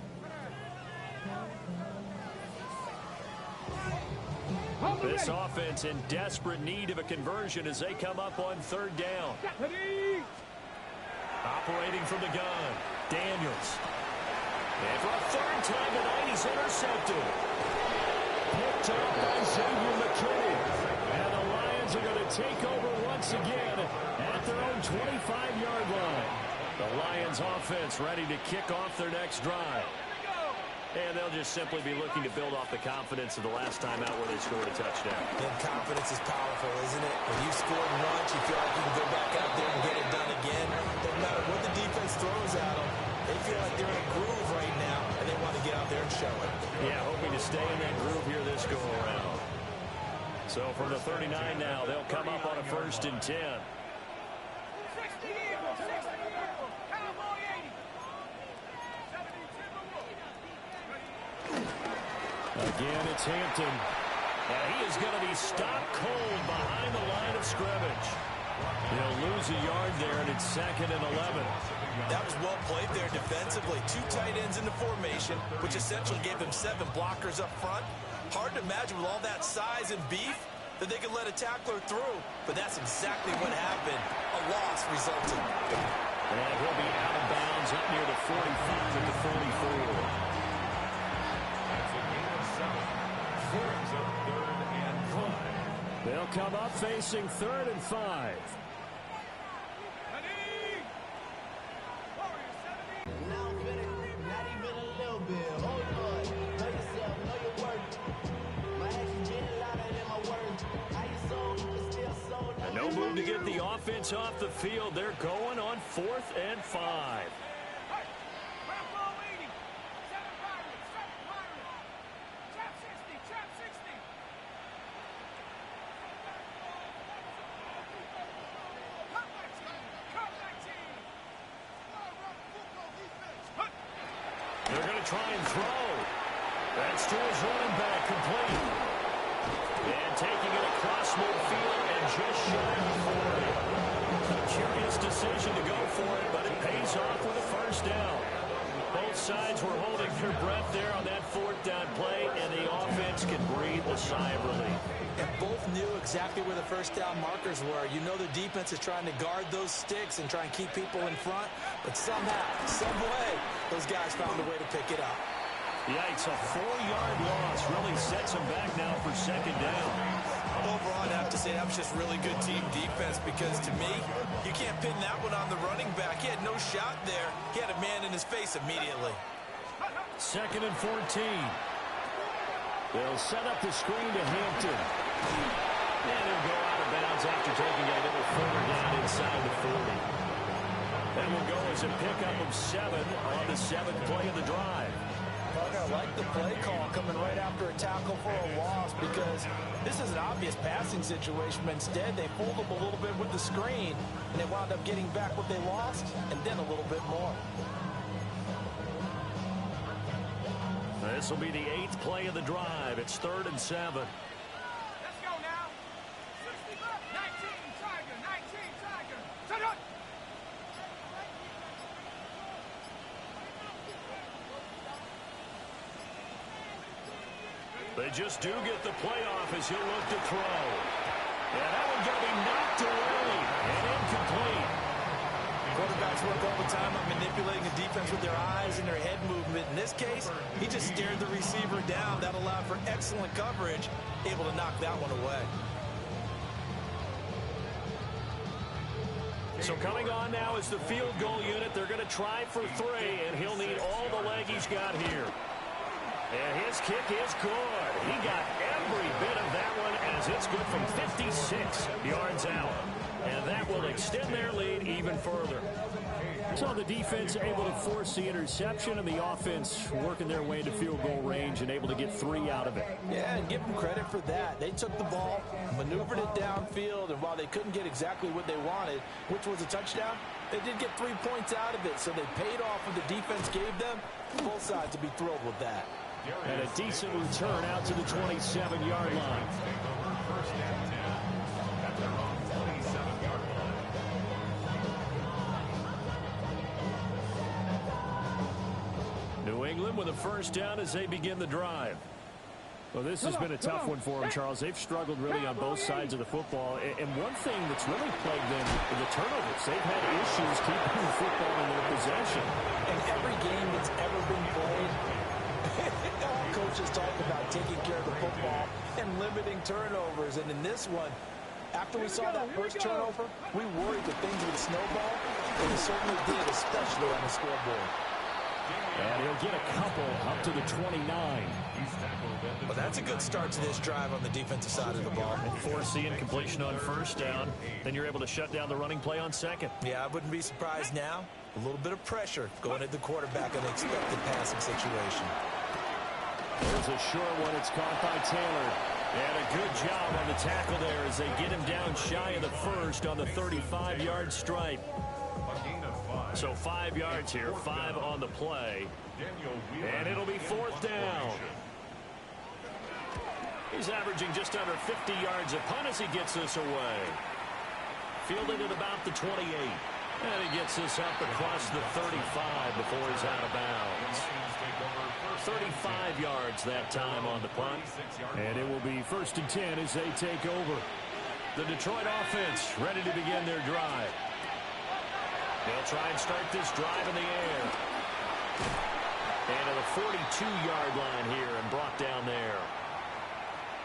This offense in desperate need of a conversion as they come up on 3rd down. Operating from the gun, Daniels. And for a 3rd time tonight, he's intercepted. Picked up by Xavier McKinney. And the Lions are going to take over once again at their own 25-yard line. The Lions offense ready to kick off their next drive. And they'll just simply be looking to build off the confidence of the last time out where they scored a touchdown. And confidence is powerful, isn't it? When you scored once, you feel like you can go back out there and get it done again. No matter what the defense throws at them, they feel like they're in a groove right now, and they want to get out there and show it. Yeah, hoping to stay in that groove here this go-around. So from the 39 now, they'll come up on a 1st and 10. 60 Eagles, 60 Eagles, Cowboy 80. 70 Timberwolves. Again, it's Hampton. And he is going to be stopped cold behind the line of scrimmage. He'll lose a yard there, and it's 2nd and 11. That was well played there defensively. 2 tight ends in the formation, which essentially gave them 7 blockers up front. Hard to imagine with all that size and beef that they could let a tackler through, but that's exactly what happened. A loss resulted. And he'll be out of bounds up near the 45 at the 44. They'll come up facing 3rd and 5. And no move to get the offense off the field. They're going on 4th and 5. They're going to try and throw. That's to his running back, complete. And taking it across midfield and just shy of 40. A curious decision to go for it, but it pays off with a 1st down. Both sides were holding their breath there on that 4th down play, and the offense can breathe a sigh of relief. And both knew exactly where the 1st down markers were. You know the defense is trying to guard those sticks and try and keep people in front, but somehow, some way, those guys found a way to pick it up. Yikes, a 4-yard loss really sets them back now for 2nd down. Overall, I'd have to say that was just really good team defense because, to me, you can't pin that one on the running back. He had no shot there. He had a man in his face immediately. 2nd and 14. They'll set up the screen to Hampton. And he'll go out of bounds after taking a little further down inside the 40. That will go as a pickup of 7 on the 7th play of the drive. I like the play call coming right after a tackle for a loss because this is an obvious passing situation, but instead they fooled them a little bit with the screen, and they wound up getting back what they lost and then a little bit more. This will be the 8th play of the drive. It's 3rd and 7. Let's go now. 60, 19, Tiger, 19, Tiger. Shut up. They just do get the playoff as he'll look to throw. And that one's going to be knocked away and incomplete. Quarterbacks work all the time on manipulating the defense with their eyes and their head movement. In this case, he just stared the receiver down. That allowed for excellent coverage, able to knock that one away. So coming on now is the field goal unit. They're going to try for 3, and he'll need all the leg he's got here. And his kick is good. He got every bit of that one as it's good from 56 yards out. And that will extend their lead even further. So the defense able to force the interception, and the offense working their way to field goal range and able to get 3 out of it. Yeah, and give them credit for that. They took the ball, maneuvered it downfield, and while they couldn't get exactly what they wanted, which was a touchdown, they did get 3 points out of it, so they paid off what the defense gave them. Both sides would be thrilled with that. And a decent return out to the 27-yard line. First and 10 at their own 27-yard line. New England with a first down as they begin the drive. Well, this has been a tough one for them, Charles. They've struggled really on both sides of the football. And one thing that's really plagued them is the turnovers. They've had issues keeping the football in their possession. In every game that's ever been played, all coaches talk about taking care of the football and limiting turnovers. And in this one, after we saw that first turnover, we worried that things would snowball, and it certainly did, especially on the scoreboard. And he'll get a couple up to the 29. Well, that's a good start to this drive on the defensive side of the ball. Force the incompletion on first down. Then you're able to shut down the running play on second. Yeah, I wouldn't be surprised now. A little bit of pressure going at the quarterback in an expected passing situation. There's a short one. It's caught by Taylor. And a good job on the tackle there as they get him down shy of the first on the 35-yard stripe. So 5 yards here, 5 on the play. And it'll be fourth down. He's averaging just under 50 yards a punt as he gets this away. Fielded at about the 28. And he gets this up across the 35 before he's out of bounds. 35 yards that time on the punt. And it will be first and 10 as they take over. The Detroit offense ready to begin their drive. They'll try and start this drive in the air. And to the 42-yard line here and brought down there.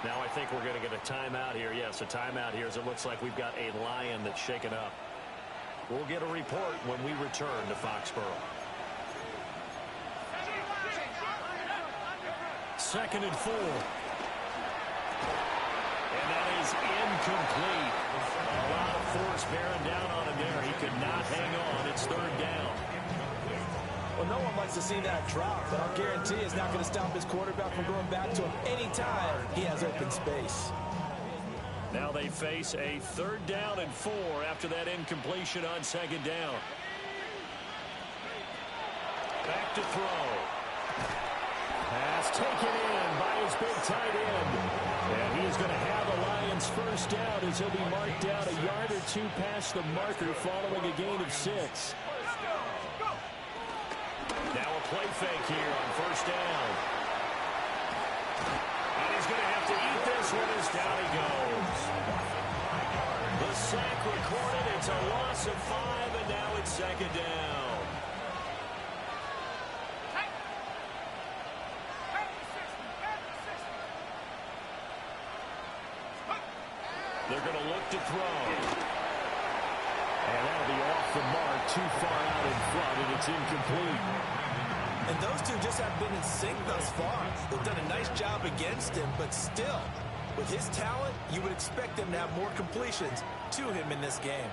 Now I think we're going to get a timeout here. Yes, a timeout here as it looks like we've got a Lion that's shaken up. We'll get a report when we return to Foxborough. 2nd and 4. And that is incomplete. A lot of force bearing down on him there. He could not hang on. It's 3rd down. Well, no one likes to see that drop, but I'll guarantee it's not going to stop his quarterback from going back to him anytime he has open space. Now they face a 3rd down and 4 after that incompletion on 2nd down. Back to throw. Pass taken in by his big tight end. And he's going to have the Lions first down as he'll be marked down a yard or 2 past the marker following a gain of 6. Now a play fake here on first down. And he's going to have to eat this one as down he goes. The sack recorded. It's a loss of 5, and now it's 2nd down. They're going to look to throw. And that'll be off the mark, too far out in front, and it's incomplete. And those two just have been in sync thus far. They've done a nice job against him, but still, with his talent, you would expect them to have more completions to him in this game.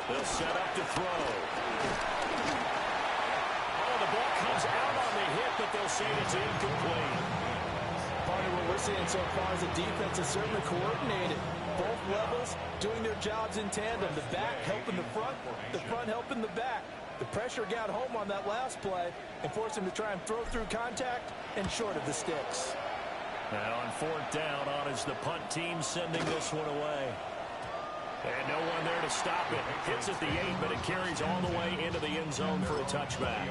They'll set up to throw. Oh, the ball comes out on the hit, but they'll say it's incomplete. Part of what we're seeing so far is the defense is certainly coordinated. Both levels doing their jobs in tandem. The back helping the front helping the back. The pressure got home on that last play and forced him to try and throw through contact and short of the sticks. And on 4th down, on is the punt team sending this one away. And no one there to stop it. Hits at the 8, but it carries all the way into the end zone for a touchback.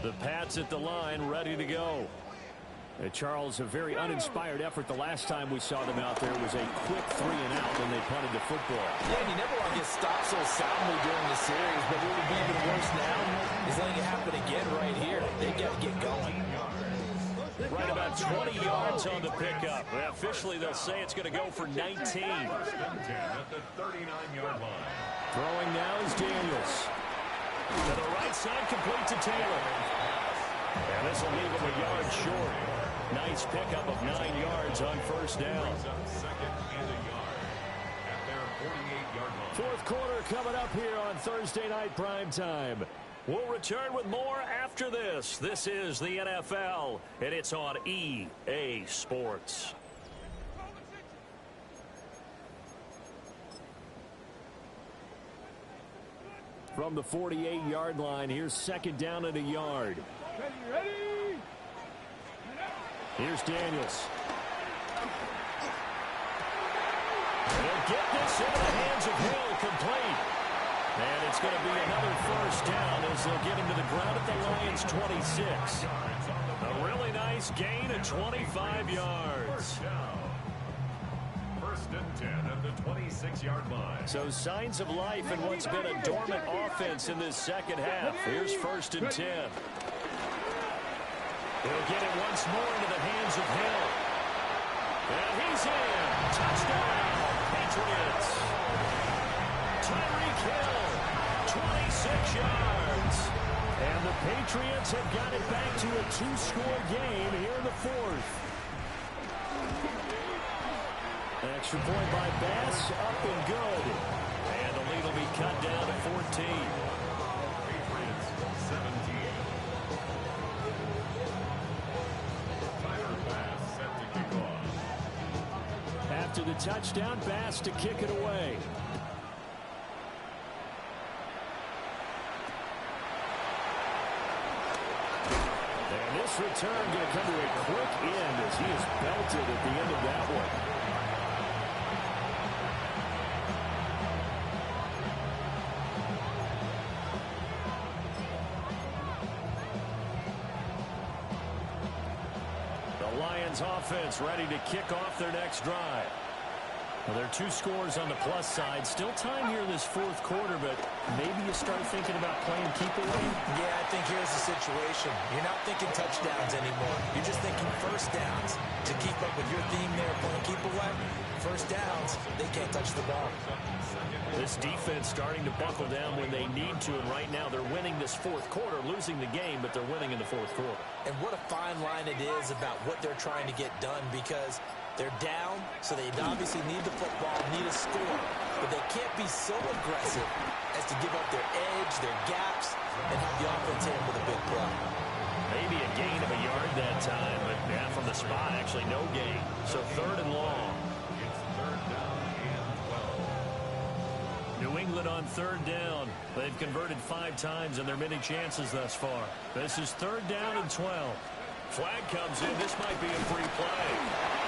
The Pats at the line, ready to go. Charles, a very uninspired effort the last time we saw them out there was a quick 3-and-out when they punted the football. Yeah, and you never want to get stopped so soundly during the series, but what would be even worse now is letting it happen again right here. They've got to get going. Right about about 20 yards on the pickup. Well, officially, they'll say it's going to go for 19. First and 10 at the 39-yard line. Throwing now is Daniels. To the right side, complete to Taylor. And this will leave him a yard short. Nice pickup of 9 yards on first down. Second and a yard at their 48-yard line. Fourth quarter coming up here on Thursday Night Primetime. We'll return with more after this. This is the NFL, and it's on EA Sports. From the 48-yard line, here's second down and a yard. Ready? Here's Daniels. They'll get this into the hands of Hill, complete. And it's going to be another first down as they'll get him to the ground at the Lions' 26. A really nice gain of 25 yards. First and 10 at the 26-yard line. So signs of life in what's been a dormant offense in this second half. Here's first and 10. They'll get it once more into the hands of Hill. And he's in. Touchdown, Patriots. Tyreek Hill, 26 yards. And the Patriots have got it back to a two-score game here in the fourth. Extra point by Bass, up and good. And the lead will be cut down to 14. Patriots 17. Tyler Bass set to kick off. After the touchdown, Bass to kick it away. And this return going to come to a quick end as he is belted at the end of that one. Offense ready to kick off their next drive. Well, there are two scores on the plus side. Still time here in this fourth quarter, but maybe you start thinking about playing keep away. Yeah, I think here's the situation. You're not thinking touchdowns anymore. You're just thinking first downs. To keep up with your theme there, playing keep away, first downs, they can't touch the ball. This defense starting to buckle down when they need to, and right now they're winning this fourth quarter, losing the game, but they're winning in the fourth quarter. And what a fine line it is about what they're trying to get done, because they're down, so they obviously need the football, need a score, but they can't be so aggressive as to give up their edge, their gaps, and have the offense handle the big play. Maybe a gain of a yard that time, but yeah, from the spot, actually no gain. So third and long. It's third down and 12. New England on third down. They've converted 5 times in their many chances thus far. This is third down and 12. Flag comes in. This might be a free play.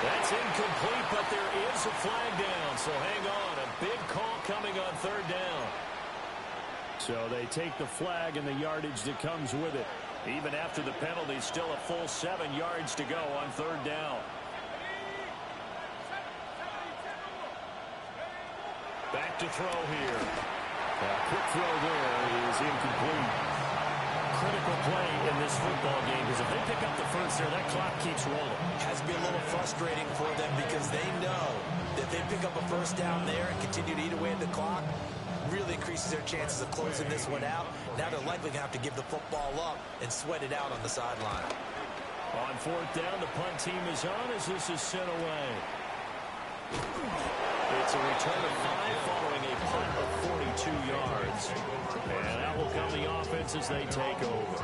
That's incomplete, but there is a flag down. So hang on. A big call coming on third down. So they take the flag and the yardage that comes with it. Even after the penalty, still a full 7 yards to go on third down. Back to throw here. Quick throw there is incomplete. Critical play in this football game, because if they pick up the first there, that clock keeps rolling. Has to be a little frustrating for them, because they know that if they pick up a first down there and continue to eat away at the clock, really increases their chances of closing this one out. Now they're likely going to have to give the football up and sweat it out on the sideline. On fourth down, the punt team is on as this is sent away. It's a return of 5 following a punt of 42 yards. And that will come the offense as they take over.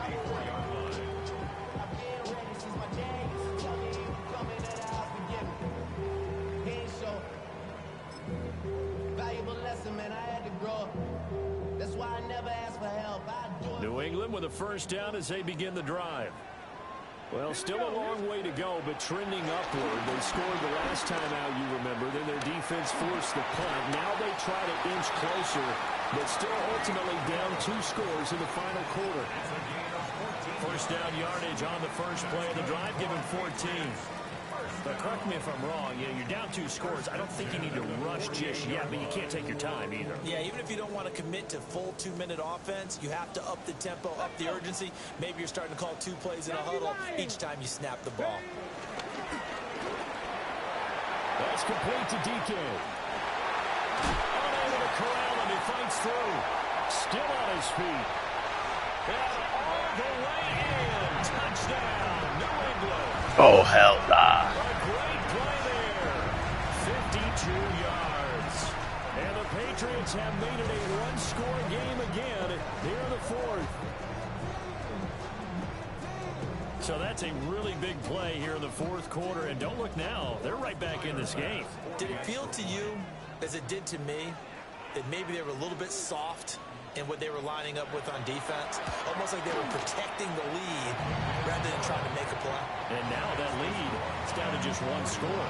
New England with a first down as they begin the drive. Well, still a long way to go, but trending upward. They scored the last time out, you remember. Then their defense forced the punt. Now they try to inch closer, but still ultimately down 2 scores in the final quarter. First down yardage on the first play of the drive, given 14. But correct me if I'm wrong, you're down 2 scores. I don't think you need to rush just yet, but you can't take your time either. Yeah, even if you don't want to commit to full 2-minute offense, you have to up the tempo, up the urgency. Maybe you're starting to call 2 plays in a huddle each time you snap the ball. pass complete to DK. Unable to corral him. He fights through. Still on his feet. And all the way in. Touchdown, New England. Oh, hell nah. A great play there. 52 yards. And the Patriots have made it a one-score game again here in the fourth. So that's a really big play here in the fourth quarter. And don't look now. They're right back in this game. Did it feel to you, as it did to me, that maybe they were a little bit soft in what they were lining up with on defense? Almost like they were protecting the lead rather than trying to make a play. And now that lead is down to just one score.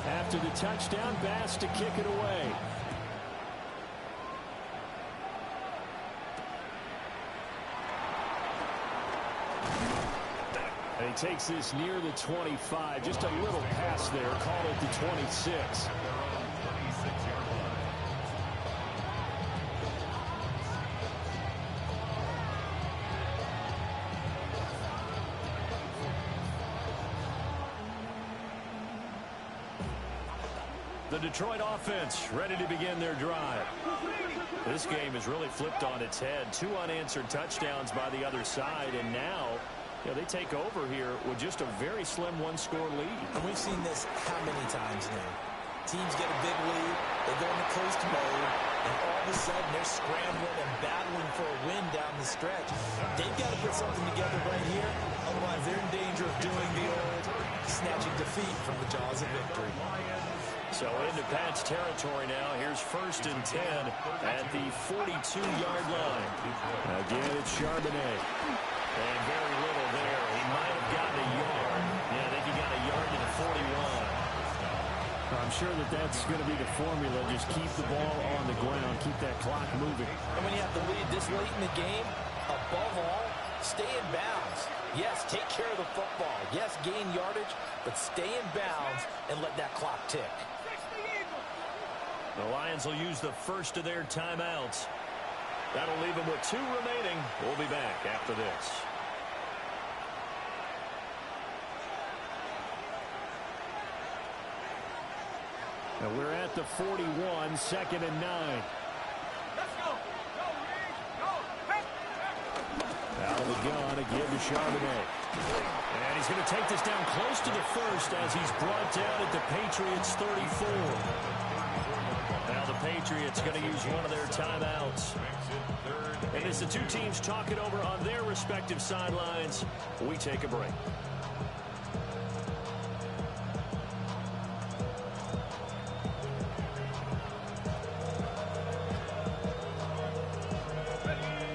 After the touchdown, Bass to kick it away. And he takes this near the 25. Just a little pass there. Call it the 26. The Detroit offense ready to begin their drive. This game is really flipped on its head. 2 unanswered touchdowns by the other side, and now they take over here with just a very slim one-score lead. And we've seen this how many times now? Teams get a big lead, they go into coast mode, and all of a sudden they're scrambling and battling for a win down the stretch. They've got to put something together right here, otherwise they're in danger of doing the old snatching defeat from the jaws of victory. So into Pat's territory now. Here's 1st and 10 at the 42-yard line. Again, it's Charbonnet. And very little there. He might have gotten a yard. Yeah, I think he got a yard to the 41. I'm sure that that's going to be the formula. Just keep the ball on the ground. Keep that clock moving. And when you have the lead this late in the game, above all, stay in bounds. Yes, take care of the football. Yes, gain yardage, but stay in bounds and let that clock tick. The Lions will use the first of their timeouts. That'll leave them with 2 remaining. We'll be back after this. Now we're at the 41, 2nd and 9. Let's go. Go, Reed. Go. Hey. Out of the gun again to Charbonnet. And he's going to take this down close to the first as he's brought down at the Patriots 34. Now the Patriots going to use one of their timeouts. And as the 2 teams talk it over on their respective sidelines, we take a break.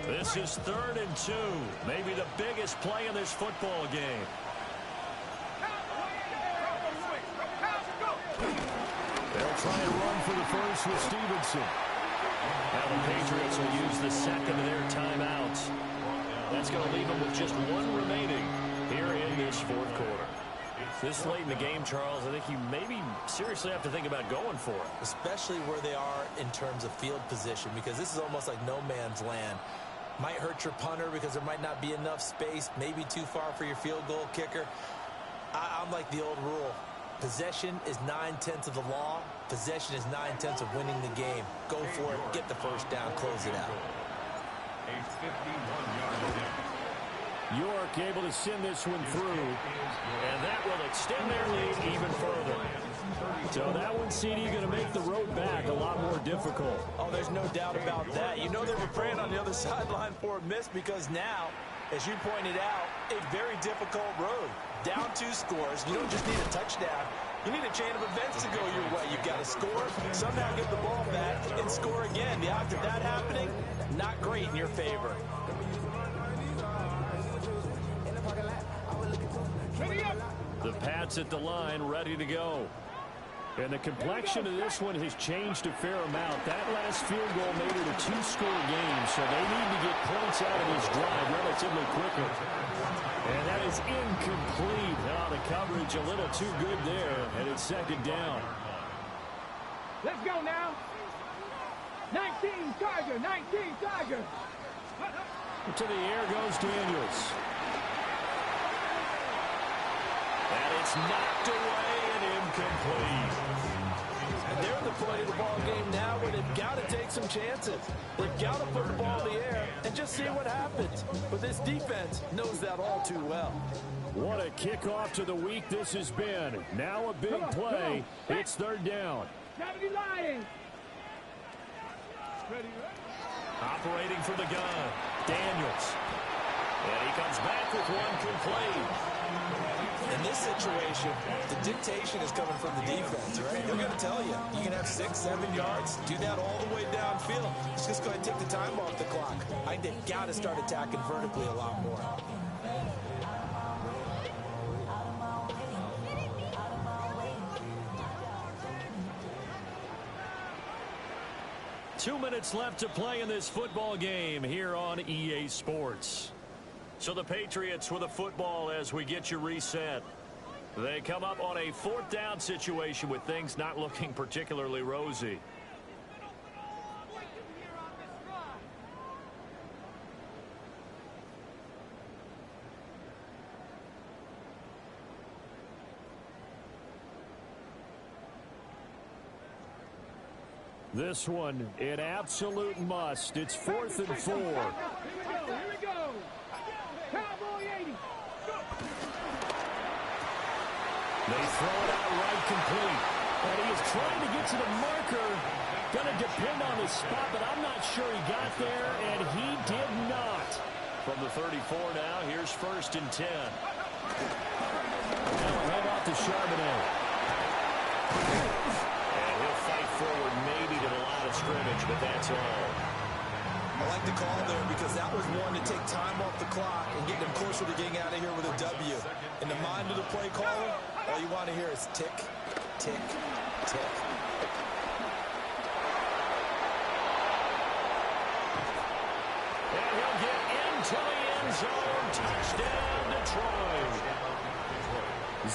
This is 3rd and 2. Maybe the biggest play in this football game. They'll try and run for the first with Stevenson. Now the Patriots will use the 2nd of their timeouts. That's going to leave them with just 1 remaining here in this 4th quarter. This late in the game, Charles, I think you maybe seriously have to think about going for it. Especially where they are in terms of field position, because this is almost like no man's land. Might hurt your punter because there might not be enough space, maybe too far for your field goal kicker. I'm like the old rule. Possession is 9/10 of the law. Possession is 9/10 of winning the game. Go for it. Get the first down. Close it out. A 51-yard attempt. York able to send this one through. And that will extend their lead even further. So that one, CD, going to make the road back a lot more difficult. Oh, there's no doubt about that. You know they were praying on the other sideline for a miss because now, as you pointed out, a very difficult road. Down 2 scores. You don't just need a touchdown. You need a chain of events to go your way. You've got to score, somehow get the ball back, and score again. The odds of that happening, not great in your favor. The Pats at the line, ready to go. And the complexion of this one has changed a fair amount. That last field goal made it a 2-score game, so they need to get points out of this drive relatively quickly. And that is incomplete. The coverage a little too good there, and it's 2nd down. Let's go now. 19 Tiger, 19 Tiger. To the air goes Daniels. And it's knocked away and incomplete. And they're at the point of the ball game now where they've got to take some chances. They've got to put the ball in the air and just see what happens. But this defense knows that all too well. What a kickoff to the week this has been. Now a big play. It's third down. Operating from the gun, Daniels. And he comes back with one complete. In this situation, the dictation is coming from the defense, right? They're going to tell you, you can have 6, 7 yards, do that all the way downfield. Just go ahead and take the time off the clock. I think they've got to start attacking vertically a lot more. Two minutes left to play in this football game here on EA Sports. So the Patriots with a football as we get you reset. They come up on a fourth down situation with things not looking particularly rosy. This one, an absolute must. It's 4th and 4. Here we go. Cowboy 80. They throw it out right complete. And he is trying to get to the marker. Going to depend on his spot, but I'm not sure he got there, and he did not. From the 34 now, here's 1st and 10. Now a hand off to Charbonnet. And he'll fight forward maybe to the line of scrimmage, but that's all. I like the call there because that was one to take time off the clock and get them closer to getting out of here with a W. In the mind of the play caller, all you want to hear is tick, tick, tick. And he'll get into the end zone. Touchdown, Detroit.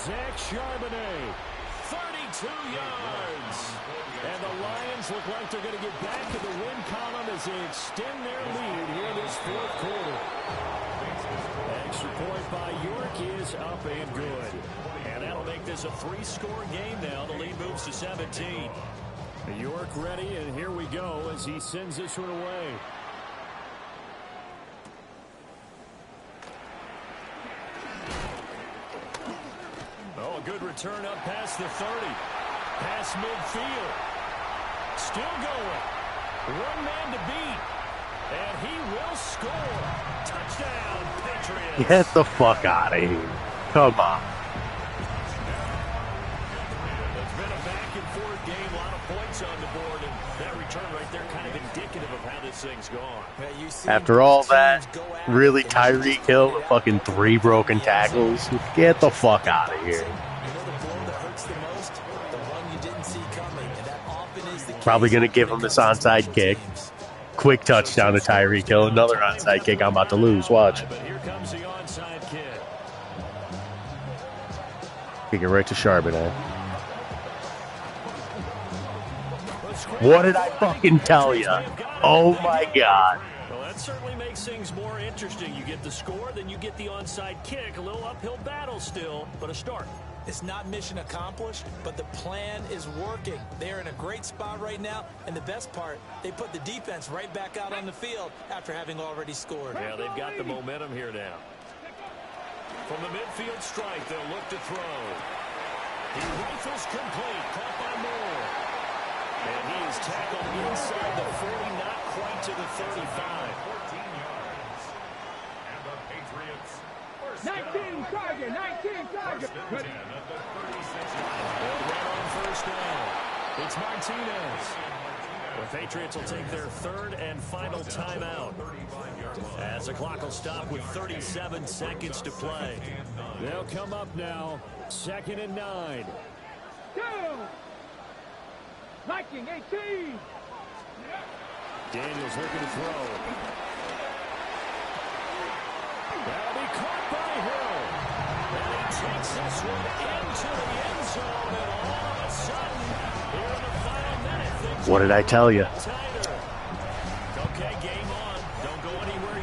Zach Charbonnet, 32 yards. And the Lions look like they're going to get back to the win column as they extend their lead here in this fourth quarter. Extra point by York is up and good. And that'll make this a 3-score game now. The lead moves to 17. York ready, and here we go as he sends this one away. Oh, a good return up past the 30. Past midfield. Still going. One man to beat. And he will score. Touchdown, Patriots. Get the fuck out of here. Come on. It's been a back-and-forth game. A lot of points on the board. And that return right there kind of indicative of how this thing's gone. After all that, really Tyreek Hill with fucking 3 broken tackles. Get the fuck out of here. Probably going to give him this onside kick. Quick touchdown to Tyreek Hill. Another onside kick I'm about to lose. Watch. But here comes the onside kick. Kick it right to Charbonnet. What did I fucking tell you? Oh my God. Well, that certainly makes things more interesting. You get the score, then you get the onside kick. A little uphill battle still, but a start. It's not mission accomplished, but the plan is working. They're in a great spot right now, and the best part, they put the defense right back out on the field after having already scored. Yeah, they've got the momentum here now. From the midfield strike, they'll look to throw. He rifles complete, caught by Moore. And he is tackled inside the 40, not quite to the 35. 14 yards. And the Patriots 19 target, 19 target. First and 10 at the 36. They'll run on first down. It's Martinez. The Patriots will take their third and final timeout. As the clock will stop with 37 seconds to play. They'll come up now, 2nd and 9. Two. Viking 18. Daniels looking to throw. That'll be caught by Hill. And he takes this one into the end zone. And all of a sudden, here in the final minute, things What did I tell you? tighter. Okay, game on. Don't go anywhere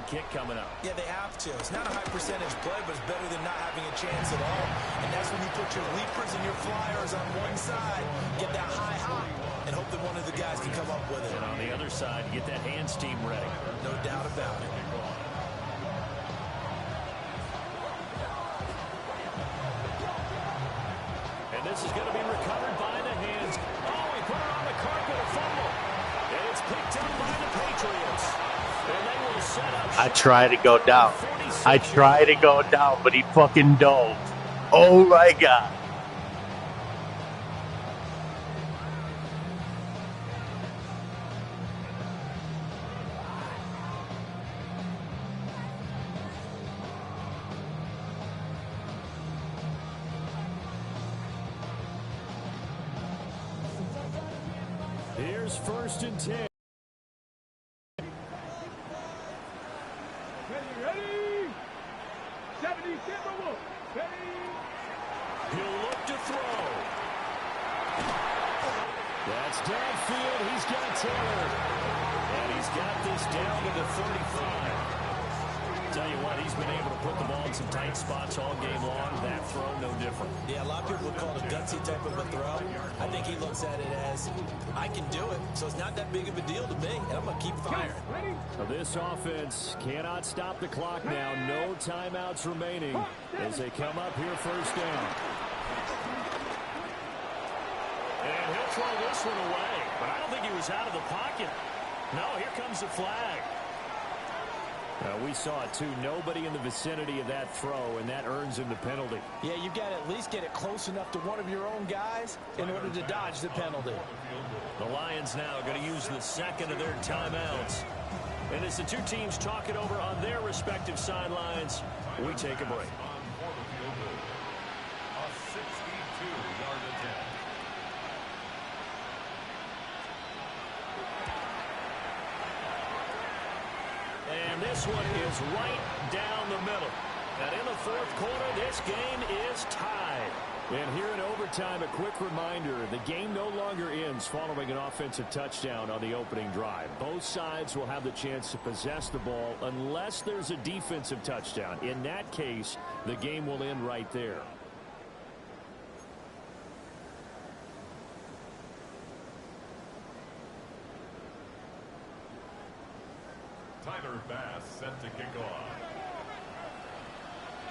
kick coming up. Yeah, they have to. It's not a high percentage play, but it's better than not having a chance at all. And that's when you put your leapers and your flyers on one side, get that high hop, and hope that one of the guys can come up with it. And on the other side, get that hands team ready. No doubt about it. And this is going to be recovered by the hands. Oh, he put it on the carpet, a fumble. And it's picked up by the Patriots. And they will set up. I try to go down. I try to go down, but he fucking dove. Oh my God. Here's 1st and 10. Ready? 70 Timberwolves. Ready? He'll look to throw. That's downfield. He's got Taylor. And he's got this down to the 35. Tell you what, he's been able to put the ball in some tight spots all game long. That throw, no different. Yeah, a lot of people would call it a gutsy type of a throw. I think he looks at it as, I can do it, so it's not that big of a deal to me, and I'm going to keep firing. So this offense cannot stop the clock now. No timeouts remaining as they come up here 1st down. And he'll throw this one away, but I don't think he was out of the pocket. No, here comes the flag. We saw it, too. Nobody in the vicinity of that throw, and that earns him the penalty. Yeah, you've got to at least get it close enough to one of your own guys in order to dodge the penalty. The Lions now going to use the second of their timeouts. And as the two teams talk it over on their respective sidelines, we take a break. A 62-yard attempt. And this one is right down the middle. And in the 4th quarter, this game is tied. And here in overtime, a quick reminder, the game no longer ends following an offensive touchdown on the opening drive. Both sides will have the chance to possess the ball unless there's a defensive touchdown. In that case, the game will end right there. Tyler Bass set to kick off.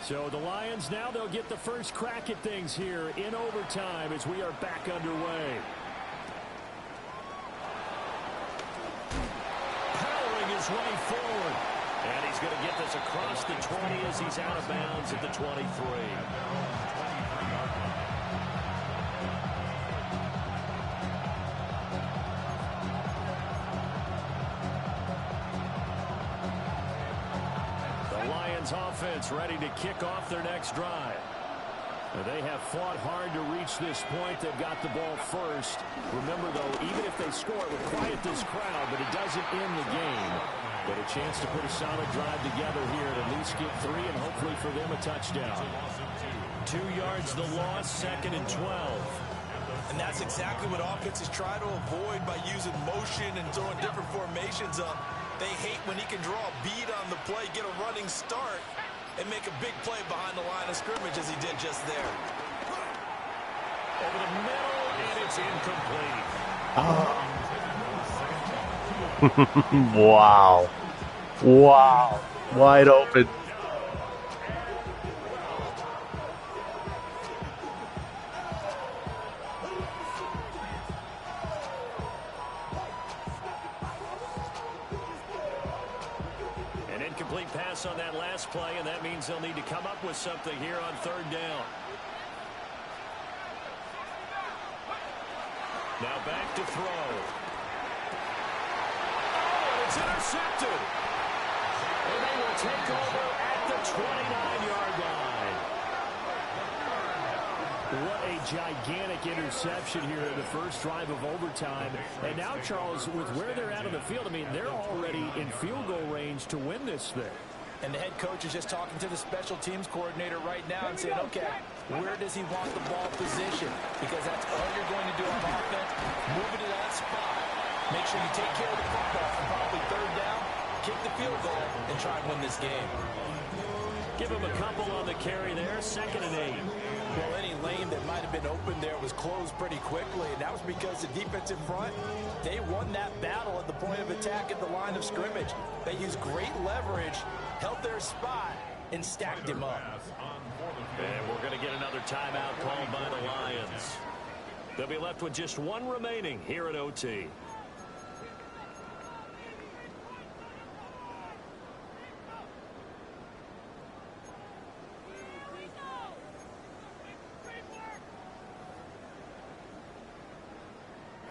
So the Lions now they'll get the first crack at things here in overtime as we are back underway. Powering his way forward. And he's going to get this across the 20 as he's out of bounds at the 23. Offense ready to kick off their next drive. They have fought hard to reach this point. They've got the ball first. Remember, though, even if they score, it will quiet this crowd, but it doesn't end the game. But a chance to put a solid drive together here and at least get 3 and hopefully for them a touchdown. 2 yards the loss, 2nd and 12. And that's exactly what offenses try to avoid by using motion and throwing different formations up. They hate when he can draw a bead on the play, get a running start, and make a big play behind the line of scrimmage as he did just there. Over the middle, and it's incomplete. Wow. Wow. Wide open. On that last play, and that means they'll need to come up with something here on 3rd down. Now back to throw. Oh, it's intercepted. And they will take over at the 29-yard line. What a gigantic interception here in the first drive of overtime. And now, Charles, with where they're at on the field, I mean, they're already in field goal range to win this thing. And the head coach is just talking to the special teams coordinator right now and saying, okay, where does he want the ball positioned? Because that's all you're going to do on offense. Move it to that spot. Make sure you take care of the football from probably 3rd down. kick the field goal and try and win this game. Give him a couple on the carry there, 2nd and 8. Well, any lane that might have been open there was closed pretty quickly, and that was because the defensive front, they won that battle at the point of attack at the line of scrimmage. They used great leverage, held their spot, and stacked him up. And we're going to get another timeout called by the Lions. They'll be left with just one remaining here at OT.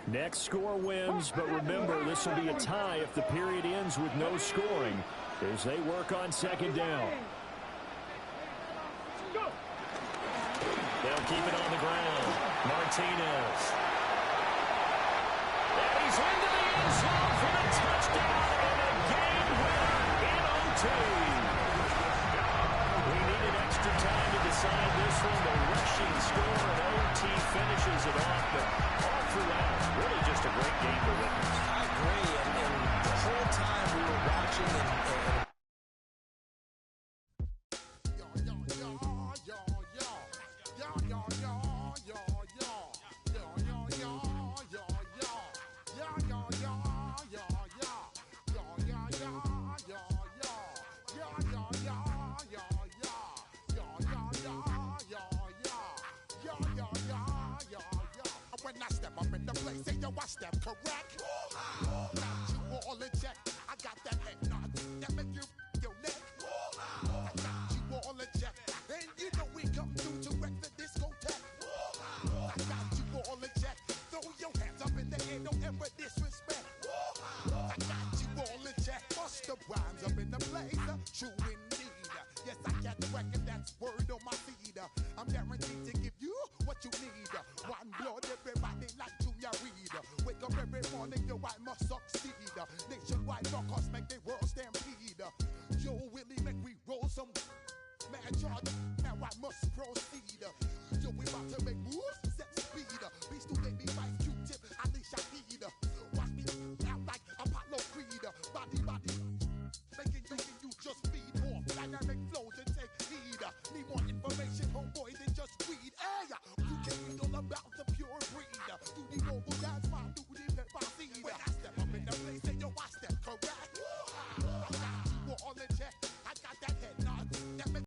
Next score wins, but remember, this will be a tie if the period ends with no scoring as they work on 2nd down. They'll keep it on the ground. Martinez. And he's into the end zone for the touchdown and a game winner in OT. We needed extra time to decide this one. The rushing score and OT finishes it off, but all throughout, really just a great game to witness. I agree, and the whole time we were watching and I step correct. Got you all in check. I got that head nod that make you your neck. I got you all in check. And you know we come through to wreck the discotheque. I got you all in check. Throw your hands up in the air, don't ever disrespect. I got you all in check. Bust the rhymes up in the place. True indeed. Yes, I got the record, that's word on my feed. I'm guaranteed to give you what you need. One blood, everybody like Junior Reed. Wake up every morning, yo, I must succeed. Nationwide.